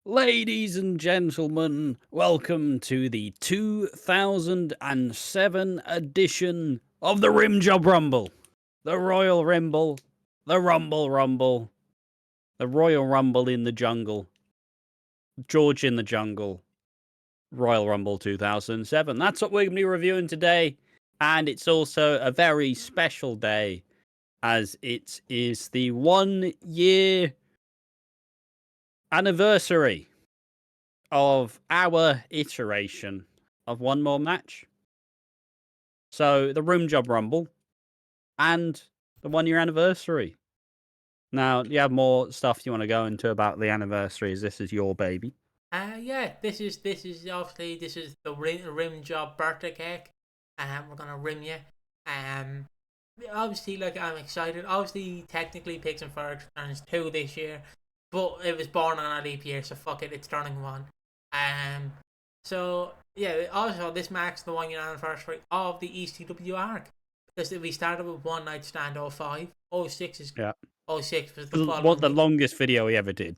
Ladies and gentlemen, welcome to the 2007 edition of the Rim Job Rumble. The Royal Rumble, the Rumble, the Royal Rumble in the jungle, George in the jungle, Royal Rumble 2007. That's what we're going to be reviewing today, and it's also a very special day as it is the 1 year anniversary of our iteration of One More Match. So the Room Job Rumble and the 1 year anniversary. Now, do you have more stuff you want to go into about the anniversary? As this is your baby. Yeah, this is obviously the rim job birthday cake. We're gonna rim you. Obviously, like, I'm excited. Obviously, technically, Pigs and Fergs turns 2 this year, but it was born on a leap year, so fuck it, it's turning 1. So yeah. Also, this marks the 1 year anniversary of the ECW arc, because we started with One Night Stand 05. 06 is Yeah. 06 was the What following the week. longest video we ever did.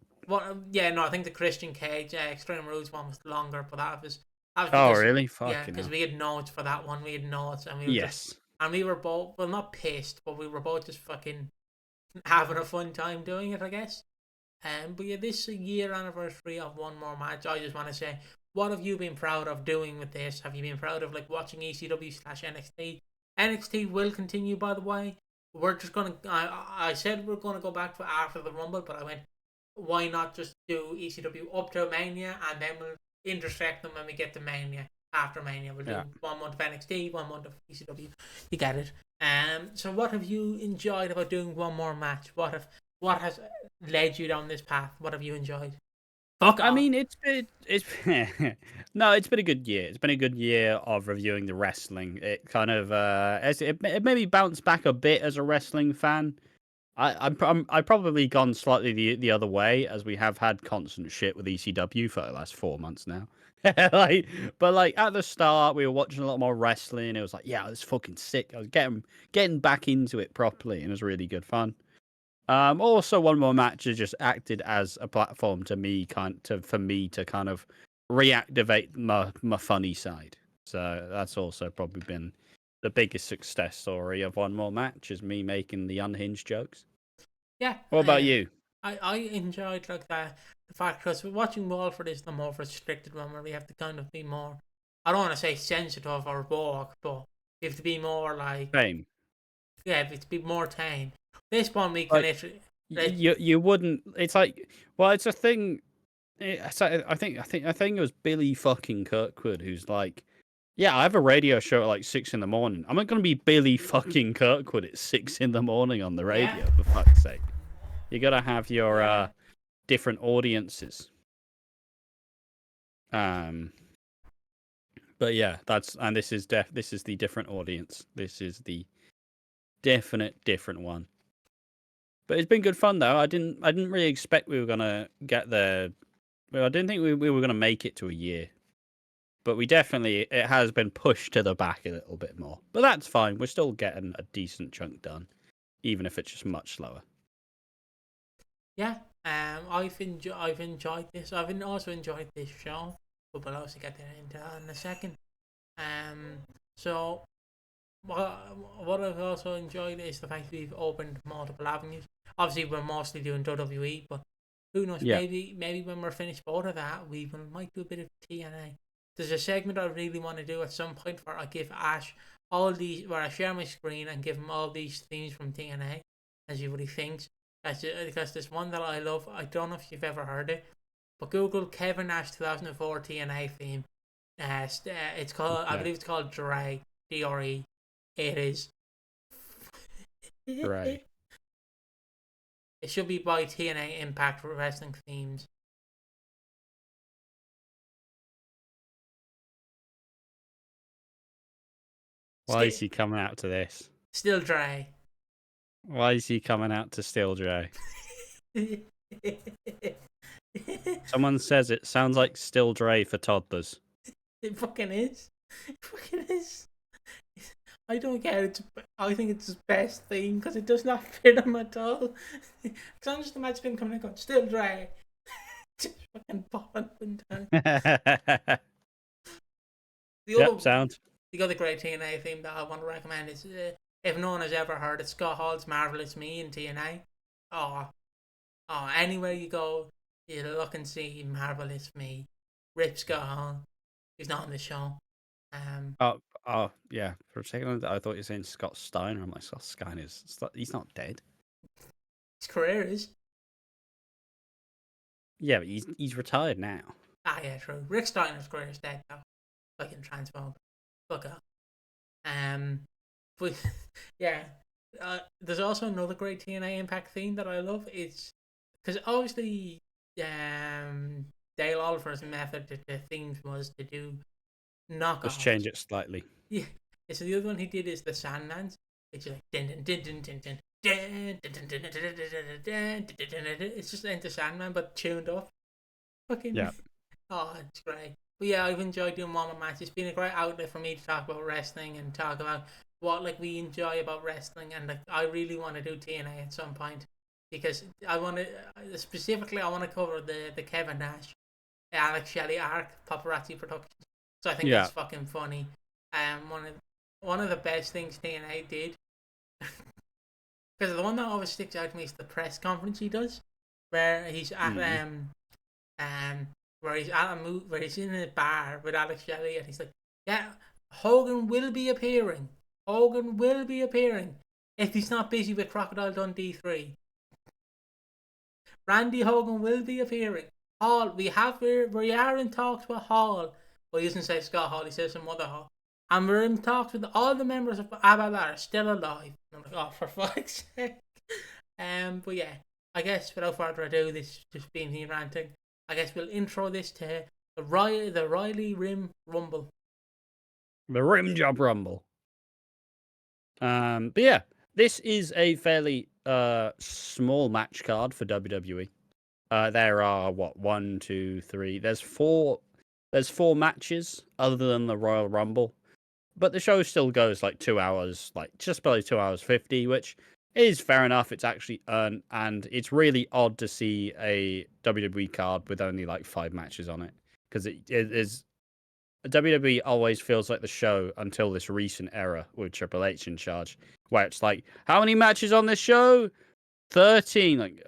Yeah, no, I think the Christian Cage Extreme Rules one was longer, but that was Oh, because, really? yeah, Fucking because hell. we had notes for that one. We had notes, and Yes. we were both, well, not pissed, but we were both just fucking having a fun time doing it, I guess. But yeah, this year anniversary of One More Match, I just want to say, what have you been proud of doing with this? Have you been proud of, like, watching ECW/NXT? NXT will continue, by the way. We're just gonna. I said we're gonna go back for after the Rumble, but I went, why not just do ECW up to Mania, and then we'll intersect them when we get to Mania. After Mania, we'll do 1 month of NXT, 1 month of ECW. You get it. So what have you enjoyed about doing one more match? What has led you down this path? What have you enjoyed? Fuck I off. mean, it's no, it's been a good year. It's been a good year of reviewing the wrestling. It kind of it made me bounce back a bit as a wrestling fan. I've probably gone slightly the other way, as we have had constant shit with ECW for the last 4 months now. But at the start, we were watching a lot more wrestling. It was like, yeah, it's fucking sick. I was getting back into it properly, and it was really good fun. Also, One More Match has just acted as a platform for me to kind of reactivate my funny side. So that's also probably been the biggest success story of One More Match, is me making the unhinged jokes. Yeah. What about you? I enjoyed, like, the fact, because watching Walford is the more restricted one, where we have to kind of be more, I don't want to say sensitive or woke, but we have to be more like, Same. yeah, we have to be more tame. This one we can Like literally, you wouldn't. It's like, well, it's a thing. I think it was Billy fucking Kirkwood who's like, yeah, I have a radio show at like 6 in the morning. I'm not going to be Billy fucking Kirkwood at 6 in the morning on the yeah, radio, for fuck's sake. You got to have your yeah, different audiences. But yeah, this is the different audience. This is the definite different one. But it's been good fun though. I didn't really expect we were gonna get there. Well, I didn't think we were gonna make it to a year. But it has been pushed to the back a little bit more. But that's fine. We're still getting a decent chunk done, even if it's just much slower. yeah. I've enjoyed this. Also enjoyed this show, but we'll also get there into that in a second. So what I've also enjoyed is the fact that we've opened multiple avenues. Obviously, we're mostly doing WWE, but who knows? Yeah. Maybe when we're finished both of that, might do a bit of TNA. There's a segment I really want to do at some point where I give Ash where I share my screen and give him all these themes from TNA and see what he thinks. Because there's one that I love. I don't know if you've ever heard it, but Google Kevin Nash 2004 TNA theme. It's called, I believe it's called Dre, DRE. It is. Right. It should be by TNA Impact Wrestling Themes. Why is Still, he coming out to this? still Dre. Why is he coming out to Steel Dre? Someone says it sounds like Still Dre for toddlers. It fucking is. It fucking is. I don't get it. I think it's his best thing because it does not fit him at all. Because I'm just imagining him coming and going, still Dre. fucking bond. The Yep, other, sound. the other great TNA theme that I want to recommend is if no one has ever heard it, Scott Hall's "Marvelous Me" in TNA. Oh, anywhere you go, you look and see "Marvelous Me." Rip Scott Hall. He's not on the show. Oh, yeah. For a second, I thought you were saying Scott Steiner. I'm like, Scott Steiner's. He's not dead. His career is. Yeah, but he's retired now. Yeah, true. Rick Steiner's career is dead though. Fucking transphobe. Fuck up. But yeah, there's also another great TNA Impact theme that I love. It's because obviously, Dale Oliver's method to the themes was to do Just knockoffs. change it slightly. Yeah. So the other one he did is the Sandman's. It's like it's just Enter Sandman but tuned up. Fucking Yeah. oh, it's great. But yeah, I've enjoyed doing one-on-one matches. It's been a great outlet for me to talk about wrestling and talk about what like we enjoy about wrestling, and like I really want to do TNA at some point because I want to specifically I want to cover the Kevin Nash, Alex Shelley arc, Paparazzi Productions. So I think Yeah. that's fucking funny. One of the best things TNA did, because the one that always sticks out to me is the press conference he does, where he's at where he's at where he's in a bar with Alex Shelley, and he's like, "Yeah, Hogan will be appearing. Hogan will be appearing if he's not busy with Crocodile Dundee 3. Randy Hogan will be appearing. Hall, we are in talks with Hall. Well, he doesn't say Scott Hall, he says some other Hall. And we're in talks with all the members of ABBA that are still alive." And I'm like, oh, for fuck's sake. But yeah, I guess without further ado, this just being me ranting, I guess we'll intro this to the Riley Rim Rumble. The Rim Job Rumble. But yeah, this is a fairly small match card for WWE. There are one, two, three. There's four matches other than the Royal Rumble, but the show still goes like 2 hours, like just below 2 hours 50, which is fair enough. It's actually earned, and it's really odd to see a WWE card with only like 5 matches on it, because it is WWE always feels like the show until this recent era with Triple H in charge, where it's like, how many matches on this show? 13. Like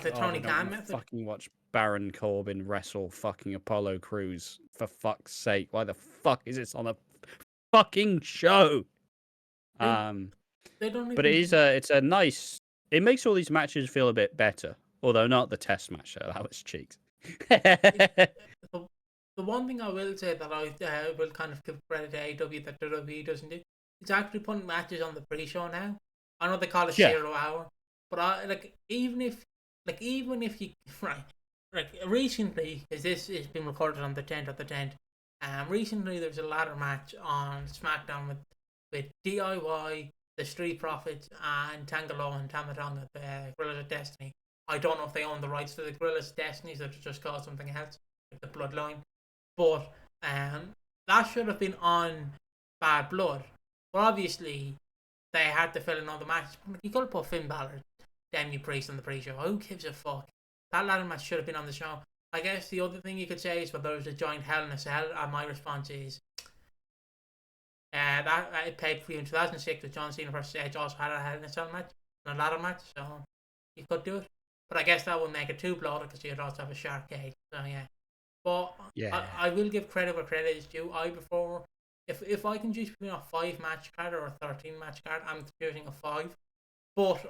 the I Tony don't Khan want to method. fucking watch Baron Corbin wrestle fucking Apollo Crews, for fuck's sake. Why the fuck is this on a fucking show? They don't But even. it's a nice. It makes all these matches feel a bit better, although not the test match. That was cheeks. The, the one thing I will say that I will kind of give credit to AEW that WWE doesn't do, it's actually putting matches on the pre-show now. I know they call it Yeah. 0 hour, but I even if you right, recently, because this has been recorded on the 10th of the 10th, recently there was a ladder match on SmackDown with DIY, the Street Profits, and Tangaloa and Tamatonga, the Gorillas of Destiny. I don't know if they own the rights to the Gorillas of Destiny, so it's just called something else, like the Bloodline. But that should have been on Bad Blood. But obviously, they had to fill in all the matches. You could have put Finn Balor, Demi Priest on the pre-show. Who gives a fuck? That ladder match should have been on the show. I guess the other thing you could say is, well, there was a joint Hell in a Cell, and my response is, that it paid for you in 2006 with John Cena versus Edge also had a Hell in a Cell match and a ladder match, so you could do it. But I guess that would make it too bloated because you'd also have a shark cage. So yeah. But Yeah. I will give credit where credit is due. I prefer, if I can choose between a 5 match card or a 13 match card, I'm choosing a 5. But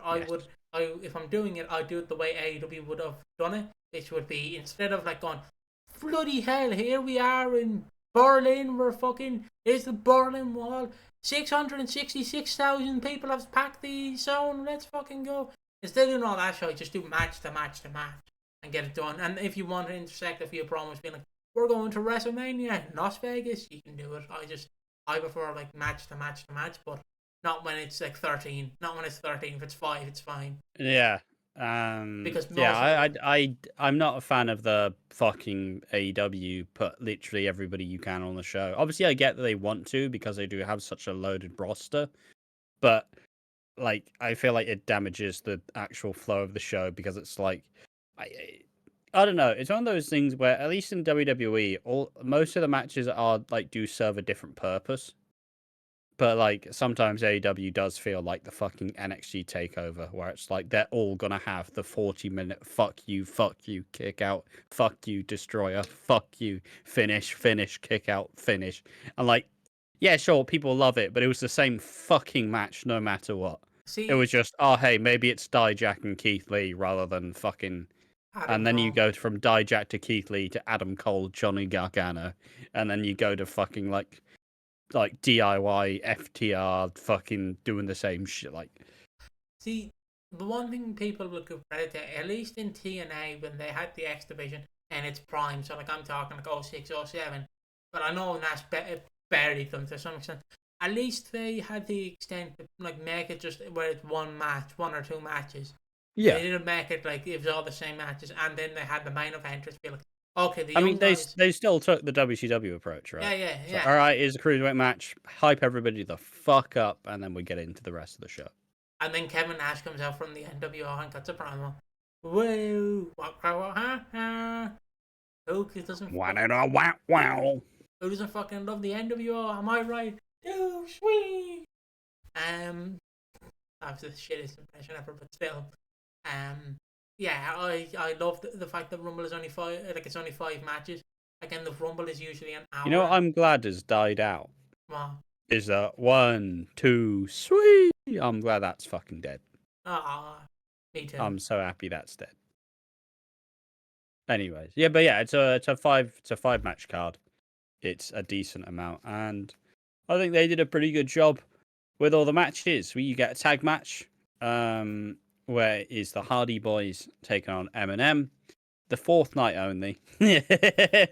if I'm doing it, I'd do it the way AEW would have done it, which would be, instead of like going, bloody hell, here we are in Berlin, here's the Berlin Wall, 666,000 people have packed the zone, let's fucking go. Instead of doing all that shit, just do match to match to match and get it done. And if you want to intersect a few promos being like, we're going to WrestleMania in Las Vegas, you can do it. I prefer like match to match to match, but not when it's like 13. Not when it's 13. If it's 5, it's fine. Yeah. Because I'm not a fan of the fucking AEW put literally everybody you can on the show. Obviously, I get that they want to because they do have such a loaded roster, but like I feel like it damages the actual flow of the show because it's like I don't know. It's one of those things where, at least in WWE, most of the matches are like do serve a different purpose. But like sometimes AEW does feel like the fucking NXT takeover, where it's like they're all gonna have the 40-minute fuck you, kick out, fuck you, destroyer, fuck you, finish, kick out, finish. And like, yeah, sure, people love it, but it was the same fucking match no matter what. It See, was just, oh hey, maybe it's Dijak and Keith Lee rather than fucking, Adam and then you Cole. go from Dijak to Keith Lee to Adam Cole, Johnny Gargano, and then you go to fucking like DIY, FTR, fucking doing the same shit. Like, See, the one thing people will give credit to, at least in TNA, when they had the X Division and its prime, so like I'm talking like 06, 07, but I know Nash buried them to some extent. At least they had the extent to like make it just where it's one match, one or two matches. yeah. They didn't make it like it was all the same matches, and then they had the main eventers be like, okay, the I mean, young guys. they still took the WCW approach, Yeah, right? yeah, So, yeah. all right, here's a cruiserweight match. Hype everybody the fuck up, and then we get into the rest of the show. And then Kevin Nash comes out from the NWO and cuts a promo. Woo! Who doesn't Wow. who doesn't fucking love the NWO? Am I right? Too sweet. That was the shittest impression ever, but still. Yeah, I love the fact that Rumble is only five. Like it's only 5 matches. Again, the Rumble is usually an hour. You know what I'm glad has died out? Well, Is that 1, 2, sweet? I'm glad that's fucking dead. me too. I'm so happy that's dead. Anyways, yeah, but yeah, it's a 5 match card. It's a decent amount, and I think they did a pretty good job with all the matches. You get a tag match, where is the Hardy Boys taking on M&M. The fourth night only. the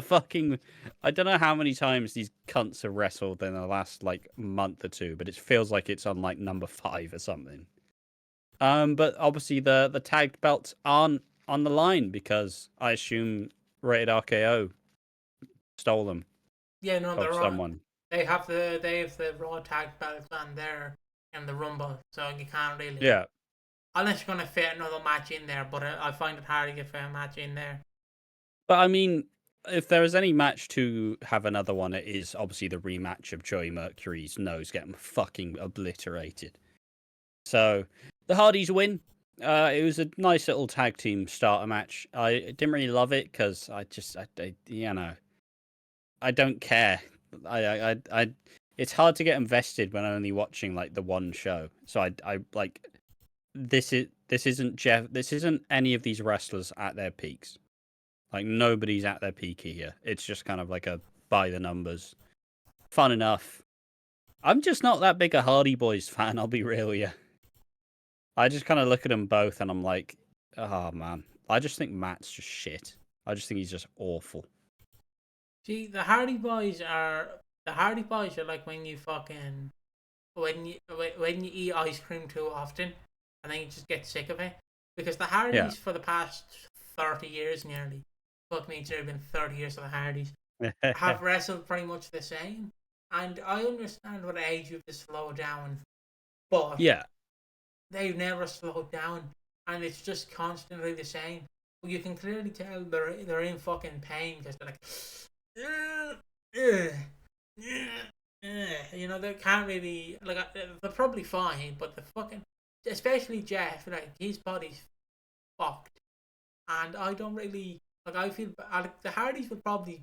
fucking, I don't know how many times these cunts have wrestled in the last like month or two, but it feels like it's on like number 5 or something. But obviously the tag belts aren't on the line because I assume Rated RKO stole them Yeah, no, of they're right. someone. They have the Raw tag belts on there in the Rumble, so you can't really. Yeah. Unless you're gonna fit another match in there, but I find it hard to get a match in there. But I mean, if there is any match to have another one, it is obviously the rematch of Joey Mercury's nose getting fucking obliterated. So the Hardys win. It was a nice little tag team starter match. I didn't really love it because I you know, I don't care. It's hard to get invested when only watching like the one show. So I like this isn't Jeff. This isn't any of these wrestlers at their peaks. Like nobody's at their peak here. It's just kind of like a by the numbers, fun enough. I'm just not that big a Hardy Boys fan. I'll be real with you. I just kind of look at them both and I'm like, oh man. I just think Matt's just shit. I just think he's just awful. See, the Hardy Boys are like when you fucking when you eat ice cream too often, and then you just get sick of it. Because the Hardys Yeah. for the past 30 years nearly, fuck me, it's nearly been 30 years of the Hardys, have wrestled pretty much the same. And I understand what age you have to slow down, but Yeah. they've never slowed down, and it's just constantly the same. But you can clearly tell they're in fucking pain because they're like, you know, they can't really like they're probably fine, but the fucking especially Jeff, like his body's fucked, and I don't really like. I feel like the Hardys would probably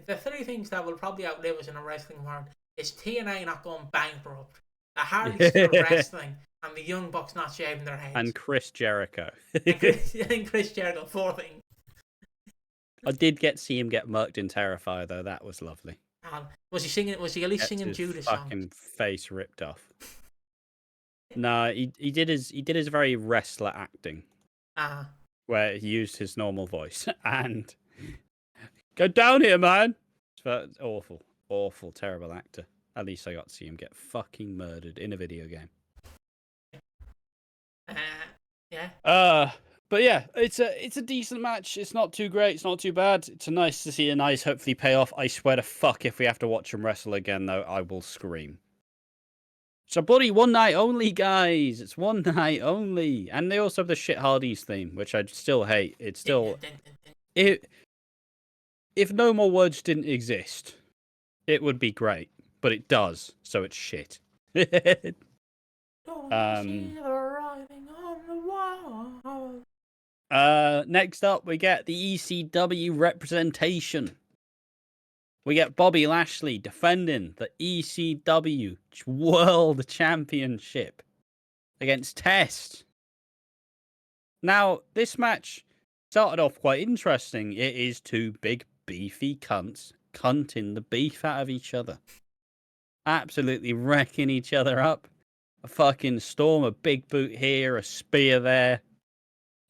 the 3 things that will probably outlive us in a wrestling world is TNA not going bankrupt, the Hardys still wrestling, and the Young Bucks not shaving their heads. And Chris Jericho. and Chris Jericho, 4 things. I did get to see him get murked in Terrifier though. That was lovely. Was he singing? Was he at least Gets singing his Judas fucking songs? face ripped off. No, he did his very wrestler acting where he used his normal voice and go down here, man. It's awful, terrible actor. At least I got to see him get fucking murdered in a video game. Yeah. But yeah, it's a decent match. It's not too great. It's not too bad. It's nice to see a nice, hopefully payoff. I swear to fuck, if we have to watch him wrestle again, though, I will scream. So, buddy, one night only, guys. It's one night only, and they also have the shit Hardy's theme, which I still hate. It's still if No More Words didn't exist, it would be great, but it does, so it's shit. Next up, we get the ECW representation. We get Bobby Lashley defending the ECW World Championship against Test. Now, this match started off quite interesting. It is two big, beefy cunts cunting the beef out of each other. Absolutely wrecking each other up. A fucking storm, a big boot here, a spear there.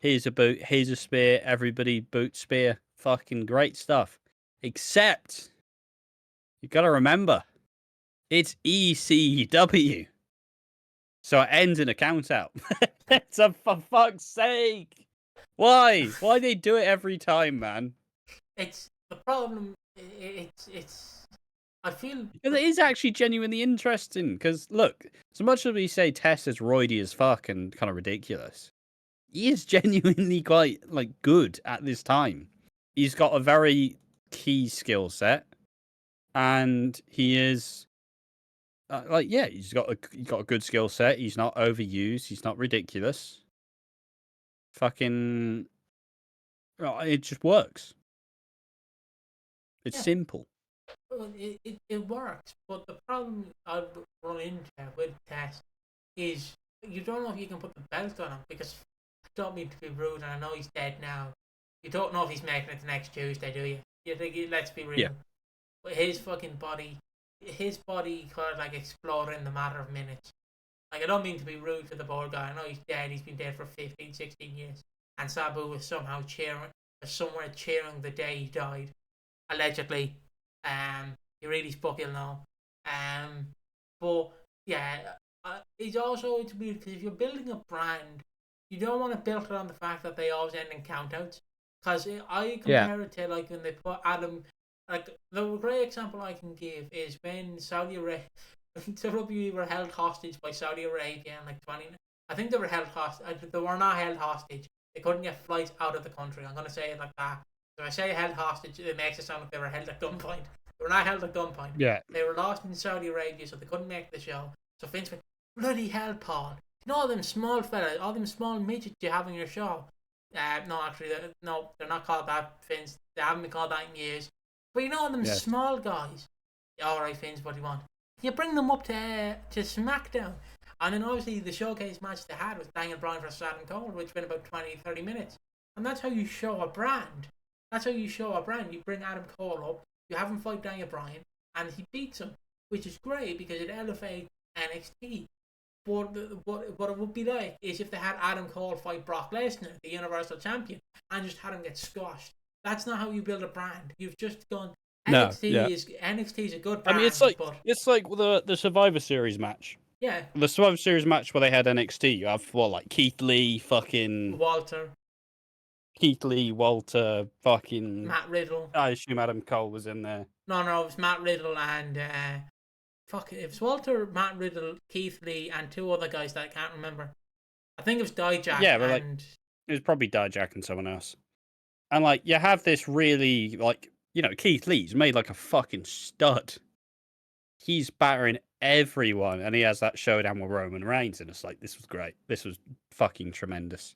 Here's a boot, here's a spear, everybody boot spear. Fucking great stuff. Except, you gotta remember, it's ECW. So it ends in a count out. It's a for fuck's sake. Why? Why they do it every time, man? It's the problem. It's. I feel Because it is actually genuinely interesting. Because look, so much as we say Tess is roidy as fuck and kind of ridiculous, he is genuinely quite like good at this time. He's got a very key skill set, and he is he's got a good skill set. He's not overused. He's not ridiculous. Fucking, it just works. It's simple. Well, it works, but the problem I've run into with Tess is you don't know if you can put the belt on him because I don't mean to be rude, and I know he's dead now. You don't know if he's making it the next Tuesday, do you? You think? Let's be real. Yeah. But his body could like explode in the matter of minutes. Like, I don't mean to be rude to the poor guy. I know he's dead. He's been dead for 15, 16 years. And Sabu was somewhere cheering the day he died. Allegedly. He really spoke ill now. But yeah, it's also it's weird because if you're building a brand, you don't want to build it on the fact that they always end in countouts. Because I compare it to like when they put Adam. Like the great example I can give is when Saudi Arabia, WWE were held hostage by Saudi Arabia in like 20. I think they were held hostage. They were not held hostage. They couldn't get flights out of the country. I'm gonna say it like that. If I say held hostage, it makes it sound like they were held at gunpoint. They were not held at gunpoint. Yeah. They were lost in Saudi Arabia, so they couldn't make the show. So Vince went, bloody hell, Paul. You know all them small fellas, all them small midgets you have on your show? No, actually, no, they're not called that, Vince. They haven't been called that in years. But you know all them small guys? Alright, Vince, what do you want? You bring them up to SmackDown. And then obviously the showcase match they had was Daniel Bryan versus Adam Cole, which went about 20-30 minutes. And that's how you show a brand. That's how you show a brand. You bring Adam Cole up, you have him fight Daniel Bryan, and he beats him, which is great because it elevates NXT. But what it would be like is if they had Adam Cole fight Brock Lesnar, the Universal Champion, and just had him get squashed. That's not how you build a brand. You've just gone. NXT is a good brand. I mean, it's like the Survivor Series match. Yeah. The Survivor Series match where they had NXT. You have like Keith Lee, fucking Walter, fucking Matt Riddle. I assume Adam Cole was in there. No, it was Matt Riddle and it was Walter, Matt Riddle, Keith Lee, and two other guys that I can't remember. I think it was Dijak. Yeah, but like it was probably Dijak and someone else. And like you have this really like Keith Lee's made like a fucking stud. He's battering everyone, and he has that showdown with Roman Reigns, and it's like this was great. This was fucking tremendous.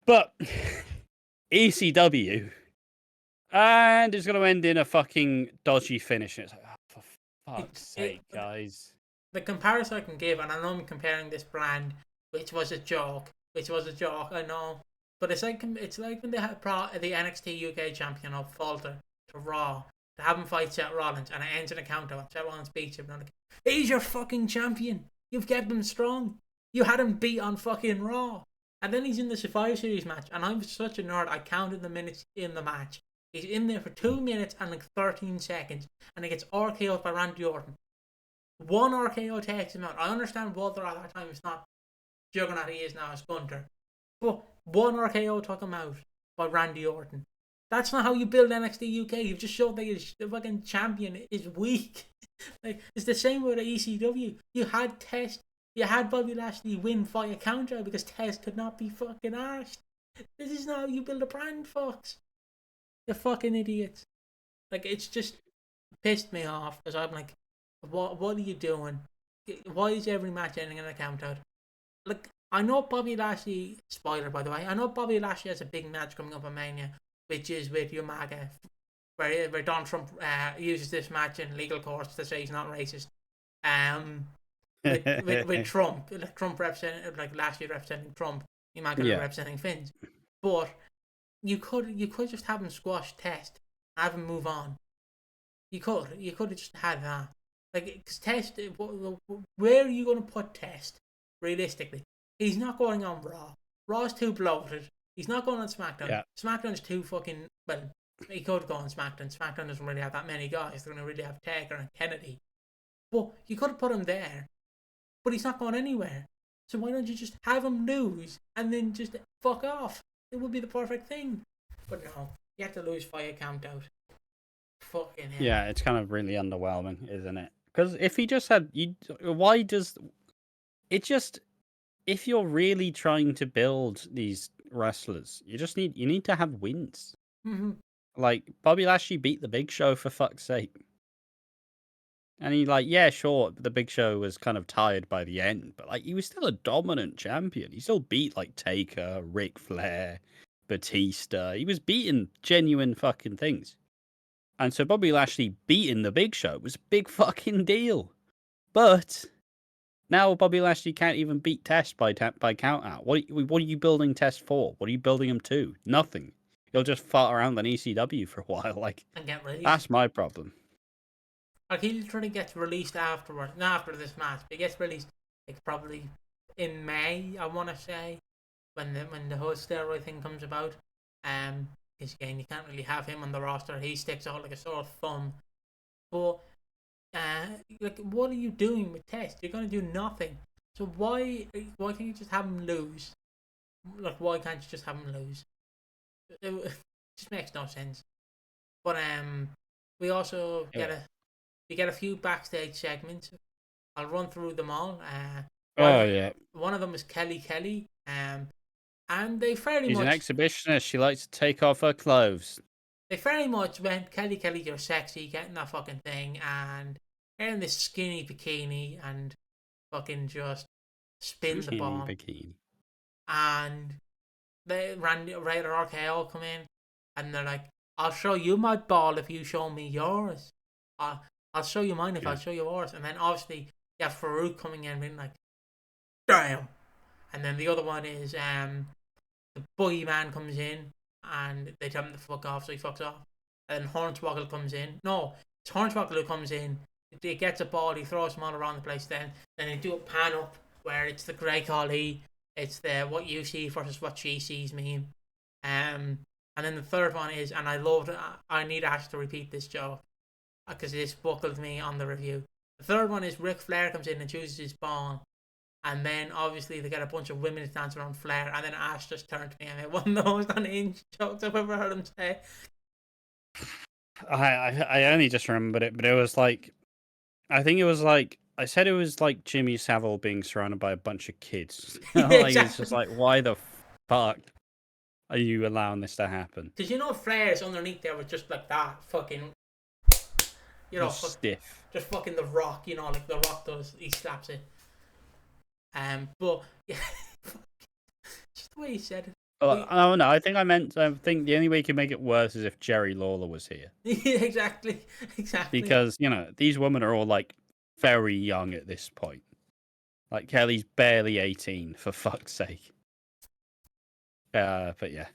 But ECW, and it's going to end in a fucking dodgy finish. And it's like, oh, for fuck's sake, guys. The comparison I can give, and I know I'm comparing this brand, which was a joke, I know. But it's like when they had the NXT UK champion of Falter to Raw, to have him fight Seth Rollins, and it ends in a countout. Seth Rollins beats him. And like, he's your fucking champion. You've kept him strong. You had him beat on fucking Raw. And then he's in the Survivor Series match, and I'm such a nerd, I counted the minutes in the match. He's in there for 2 minutes and like 13 seconds, and he gets RKO'd by Randy Orton. One RKO takes him out. I understand Walter at that time is not juggernaut he is now as Gunter. But one RKO took him out by Randy Orton. That's not how you build NXT UK. You've just showed that the fucking champion is weak. Like, it's the same with the ECW. You had Test, you had Bobby Lashley win via counter because Test could not be fucking arsed. This is not how you build a brand, Fox. You fucking idiots. Like, it's just pissed me off because I'm like, what are you doing? Why is every match ending in a count out? Like, I know Bobby Lashley, spoiler by the way, I know Bobby Lashley has a big match coming up on Mania, which is with Umaga, where Donald Trump uses this match in legal courts to say he's not racist. With Trump, like Trump representing, like Lashley representing Trump, Umaga Yeah. representing Finns. But you could just have him squash Test, have him move on. You could have just had that. Like, because Test, where are you going to put Test? Realistically, he's not going on Raw. Raw's too bloated. He's not going on SmackDown. Yeah. SmackDown's too fucking, well, he could go on SmackDown. SmackDown doesn't really have that many guys. They're going to really have Taker and Kennedy. But you could have put him there. But he's not going anywhere. So why don't you just have him lose and then just fuck off? It would be the perfect thing. But no, you have to lose via count out. Fucking hell. Yeah, it's kind of really underwhelming, isn't it? Because if he just had, why does it just? If you're really trying to build these wrestlers, you need to have wins. Mm-hmm. Like Bobby Lashley beat the Big Show for fuck's sake, and he like, yeah, sure, the Big Show was kind of tired by the end, but like he was still a dominant champion. He still beat like Taker, Ric Flair, Batista. He was beating genuine fucking things. And so Bobby Lashley beating the Big Show was a big fucking deal. But now Bobby Lashley can't even beat Test by count out. What are you building Test for? What are you building him to? Nothing. He'll just fart around on ECW for a while. Like, And get released. that's my problem. Like, he literally gets released afterwards. Not after this match, but he gets released like probably in May, I want to say, when the whole steroid thing comes about. Because again, you can't really have him on the roster. He sticks out like a sore thumb. But like, what are you doing with Test? You're gonna do nothing. So why can't you just have him lose? Like, why can't you just have him lose? It just makes no sense. But we also get a few backstage segments. I'll run through them all. Yeah. One of them is Kelly. And they fairly She's much an exhibitionist. She likes to take off her clothes. they very much went, Kelly, you're sexy, getting that fucking thing, and wearing this skinny bikini and fucking just spin the ball. Bikini. And they Raider RKO come in, and they're like, I'll show you my ball if you show me yours. I'll show you mine if I show you yours. And then obviously you have Farouk coming in being like, damn. And then the other one is the boogeyman comes in and they tell him to fuck off, so he fucks off. And then Hornswoggle comes in. No, it's Hornswoggle who comes in. He gets a ball, he throws them all around the place. Then they do a pan up where it's the Grey Khali, it's the what you see versus what she sees meme. And then the third one is, and I loved it, I need Ash to repeat this joke because this buckled me on the review. The third one is Ric Flair comes in and chooses his ball. And then obviously they get a bunch of women to dance around Flair, and then Ash just turned to me and went, one of the most unhinged jokes I've ever heard him say. I only just remembered it, but it was like, I think it was like, I said it was like Jimmy Savile being surrounded by a bunch of kids. Like, Exactly. it's just like, why the fuck are you allowing this to happen? Because Flair's underneath there was just like that, fucking, stiff. just fucking The Rock, like The Rock does, he slaps it. But yeah, just the way he said it. Oh no, I think the only way you can make it worse is if Jerry Lawler was here. Yeah, exactly. Because, these women are all like very young at this point. Like Kelly's barely 18, for fuck's sake. But yeah.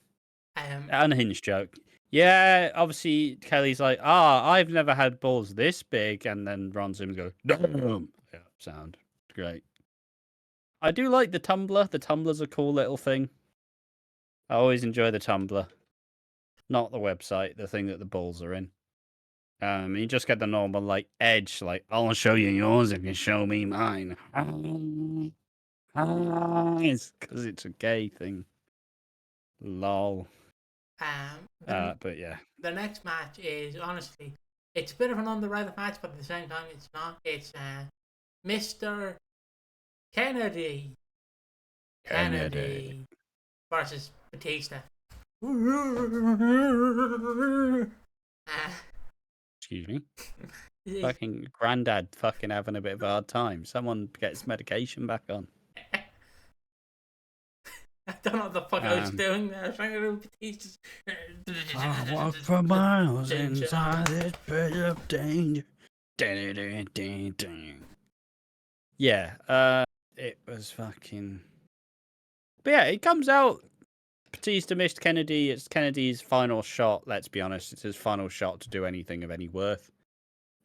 Unhinged joke. Yeah, obviously Kelly's like, I've never had balls this big, and then Ron Simmons goes, damn. Yeah, sound great. I do like the Tumblr. The Tumblr's a cool little thing. I always enjoy the Tumblr. Not the website, the thing that the balls are in. You just get the normal, like, edge, like, I'll show you yours if you show me mine. It's because it's a gay thing. Lol. But yeah. The next match is, honestly, It's a bit of an underrated match, but at the same time, it's not. It's Mr. Kennedy. Kennedy. Kennedy versus Batista. Excuse me. Fucking granddad fucking having a bit of a hard time. Someone get his medication back on. I don't know what the fuck I was doing there. I was trying to do Batista's. I walk for miles inside this pit of danger. Yeah, it was fucking. But yeah, it comes out. Batista missed Kennedy. It's Kennedy's final shot. Let's be honest, it's his final shot to do anything of any worth.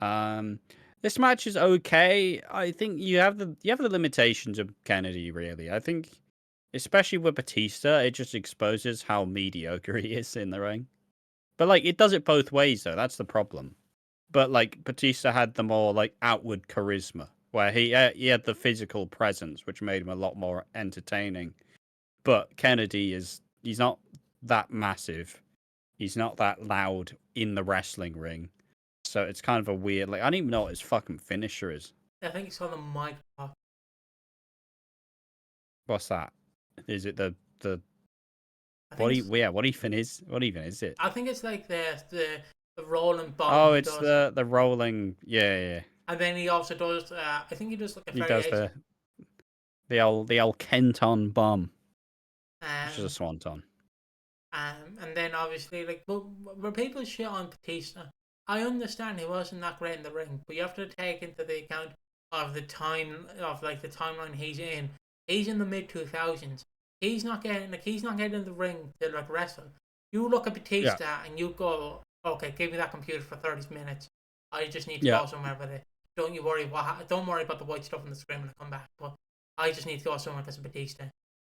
This match is okay. I think you have the limitations of Kennedy. Really, I think, especially with Batista, it just exposes how mediocre he is in the ring. But like, it does it both ways, though. That's the problem. But like, Batista had the more like outward charisma, where he had the physical presence, which made him a lot more entertaining. But Kennedy he's not that massive. He's not that loud in the wrestling ring. So it's kind of a weird, like, I don't even know what his fucking finisher is. I think it's on the mic pop. What's that? Is it the What even is it? I think it's like the rolling bomb. Oh, it's the rolling, yeah. And then he also does. I think he does like a He variation. does the old Kenton bomb, which is a swanton. And then obviously, like, where people shit on Batista, I understand he wasn't that great in the ring, but you have to take into the account of the timeline he's in. He's in the mid-2000s. He's not getting in the ring to like wrestle. You look at Batista and you go, okay, give me that computer for 30 minutes. I just need to go somewhere with it. Don't worry about the white stuff on the screen when I come back. But I just need to go somewhere because of Batista.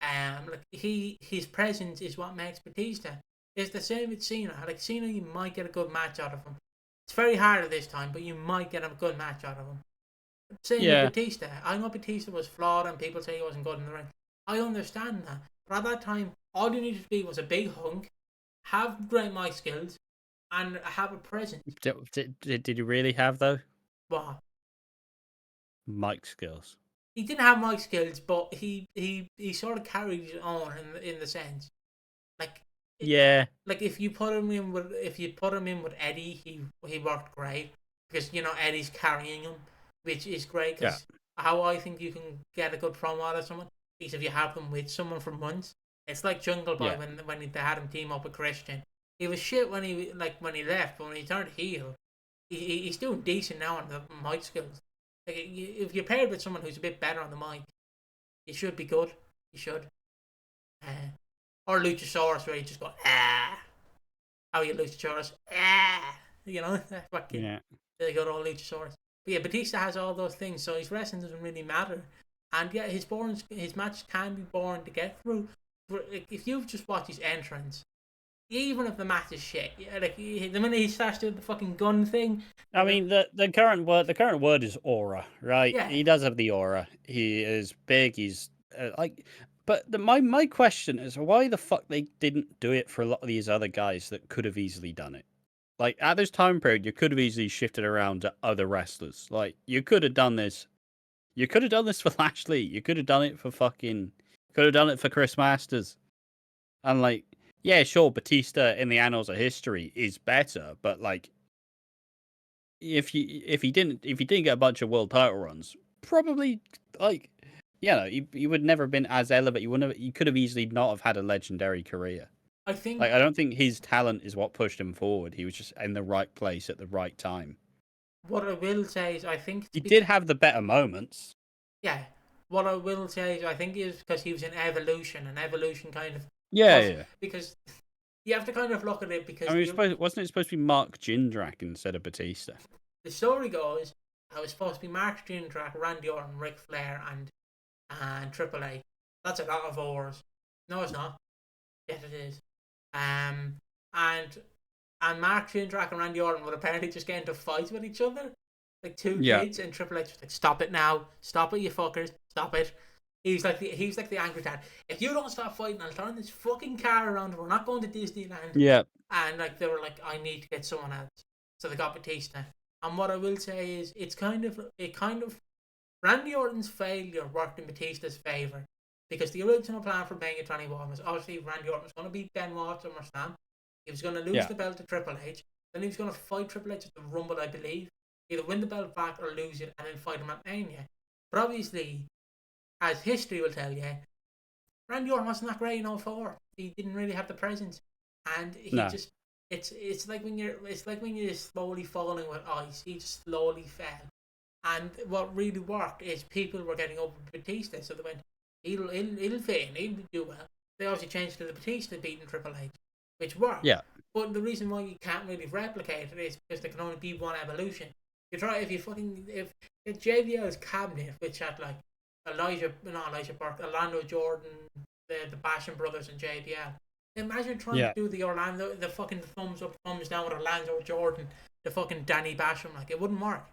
Like his presence is what makes Batista. It's the same with Cena. Like Cena, you might get a good match out of him. It's very hard at this time, but you might get a good match out of him. Same with Batista. I know Batista was flawed and people say he wasn't good in the ring. I understand that. But at that time, all you needed to be was a big hunk, have great mic skills, and have a presence. Did he really have, though? What? Mic skills. He didn't have mic skills, but he sort of carried his own in the sense. Like, like if you put him in with Eddie, he worked great because Eddie's carrying him, which is great. Because how I think you can get a good promo out of someone is if you have them with someone for months. It's like Jungle Boy when they had him team up with Christian. He was shit when he left, but when he turned heel, he's doing decent now on the mic skills. Like, if you're paired with someone who's a bit better on the mic, you should be good. You should. Or Luchasaurus, where you just go, ah. How are you, Luchasaurus? Ah. Fucking the good old Luchasaurus. But yeah, Batista has all those things, so his wrestling doesn't really matter. And yeah, his match can be boring to get through. But if you've just watched his entrance, even if the match is shit, like the minute he starts doing the fucking gun thing. I mean, the current word is aura, right? Yeah. He does have the aura. He is big. He's but my question is why the fuck they didn't do it for a lot of these other guys that could have easily done it. Like at this time period, you could have easily shifted around to other wrestlers. Like you could have done this. You could have done this for Lashley. You could have done it for Chris Masters. And like, yeah, sure, Batista in the annals of history is better, but like, if he didn't get a bunch of world title runs, probably like, he would never have been as elevated. You could have easily not have had a legendary career. I think. Like, I don't think his talent is what pushed him forward. He was just in the right place at the right time. What I will say is, I think he did have the better moments. Yeah. What I will say is, I think is because he was in Evolution, and Evolution kind of. Yeah. Because you have to kind of look at it because. I mean, wasn't it supposed to be Mark Jindrak instead of Batista? The story goes, I was supposed to be Mark Jindrak, Randy Orton, Ric Flair, and Triple H. That's a lot of O's. No, it's not. Yes, it is. And Mark Jindrak and Randy Orton would apparently just get into fights with each other, like two kids, and Triple H was like, "Stop it now! Stop it, you fuckers! Stop it!" He's like the angry dad. If you don't stop fighting, I'll turn this fucking car around. We're not going to Disneyland. Yeah. And like they were like, I need to get someone else. so they got Batista. And what I will say is, it kind of Randy Orton's failure worked in Batista's favor, because the original plan for Mania 21 was obviously Randy Orton was going to beat Benoit at SummerSlam. He was going to lose Yeah. the belt to Triple H. Then he was going to fight Triple H at the Rumble, I believe. Either win the belt back or lose it, and then fight him at Mania. But obviously, as history will tell you, Randy Orton wasn't that great in 04. He didn't really have the presence, and he No. just it's like when you're slowly falling with ice. He just slowly fell, and what really worked is people were getting over Batista, so they went, he'll fit in, he'll do well. They obviously changed to the Batista beating Triple H, which worked. Yeah. But the reason why you can't really replicate it is because there can only be one evolution. You try if JBL's cabinet, which had like Elijah Burke, Orlando Jordan, the Basham brothers, and JBL. Imagine trying to do the fucking thumbs up, thumbs down with Orlando Jordan, the fucking Danny Basham. Like, it wouldn't work.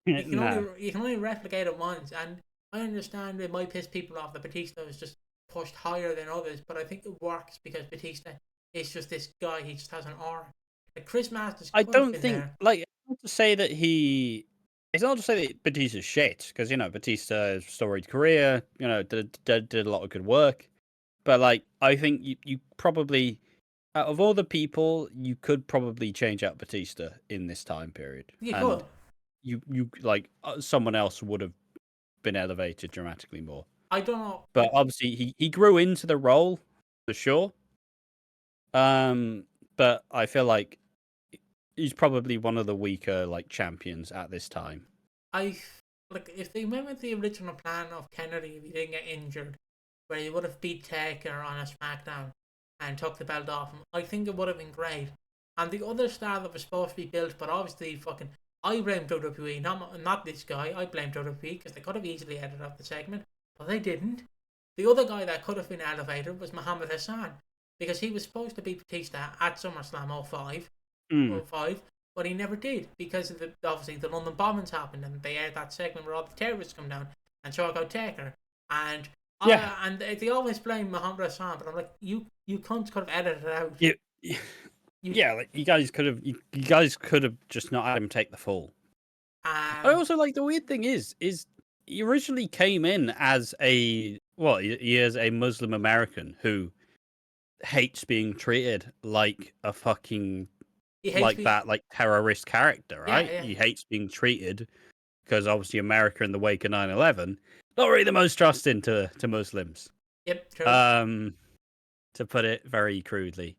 You can only replicate it once, and I understand it might piss people off that Batista was just pushed higher than others, but I think it works because Batista is just this guy. He just has an aura. Like, Chris Masters. I could have don't been think there. like it's not to say that it's not to say that Batista's shit, because Batista's storied career, did a lot of good work. But like, I think you probably, out of all the people, you could probably change out Batista in this time period, You and could. you like someone else would have been elevated dramatically more. I don't know. But obviously, he grew into the role for sure. But I feel like he's probably one of the weaker like champions at this time. If they went with the original plan of Kennedy, if he didn't get injured, where he would have beat Taker on a SmackDown and took the belt off him, I think it would have been great. And the other star that was supposed to be built, but obviously I blame WWE, not this guy. I blame WWE because they could have easily edited out the segment, but they didn't. The other guy that could have been elevated was Muhammad Hassan, because he was supposed to beat Batista at SummerSlam 05, but he never did, because of obviously the London bombings happened, and they aired that segment where all the terrorists come down and choke out Taker, and they always blame Muhammad Hassan, but I'm like, you cunts could have edited it out. Like you guys could have just not had him take the fall. I also like the weird thing is he originally came in as he is a Muslim American who hates being treated like a fucking terrorist character, right? Yeah. He hates being treated because obviously America in the wake of 9/11, not really the most trusting to Muslims. Yep, true. To put it very crudely,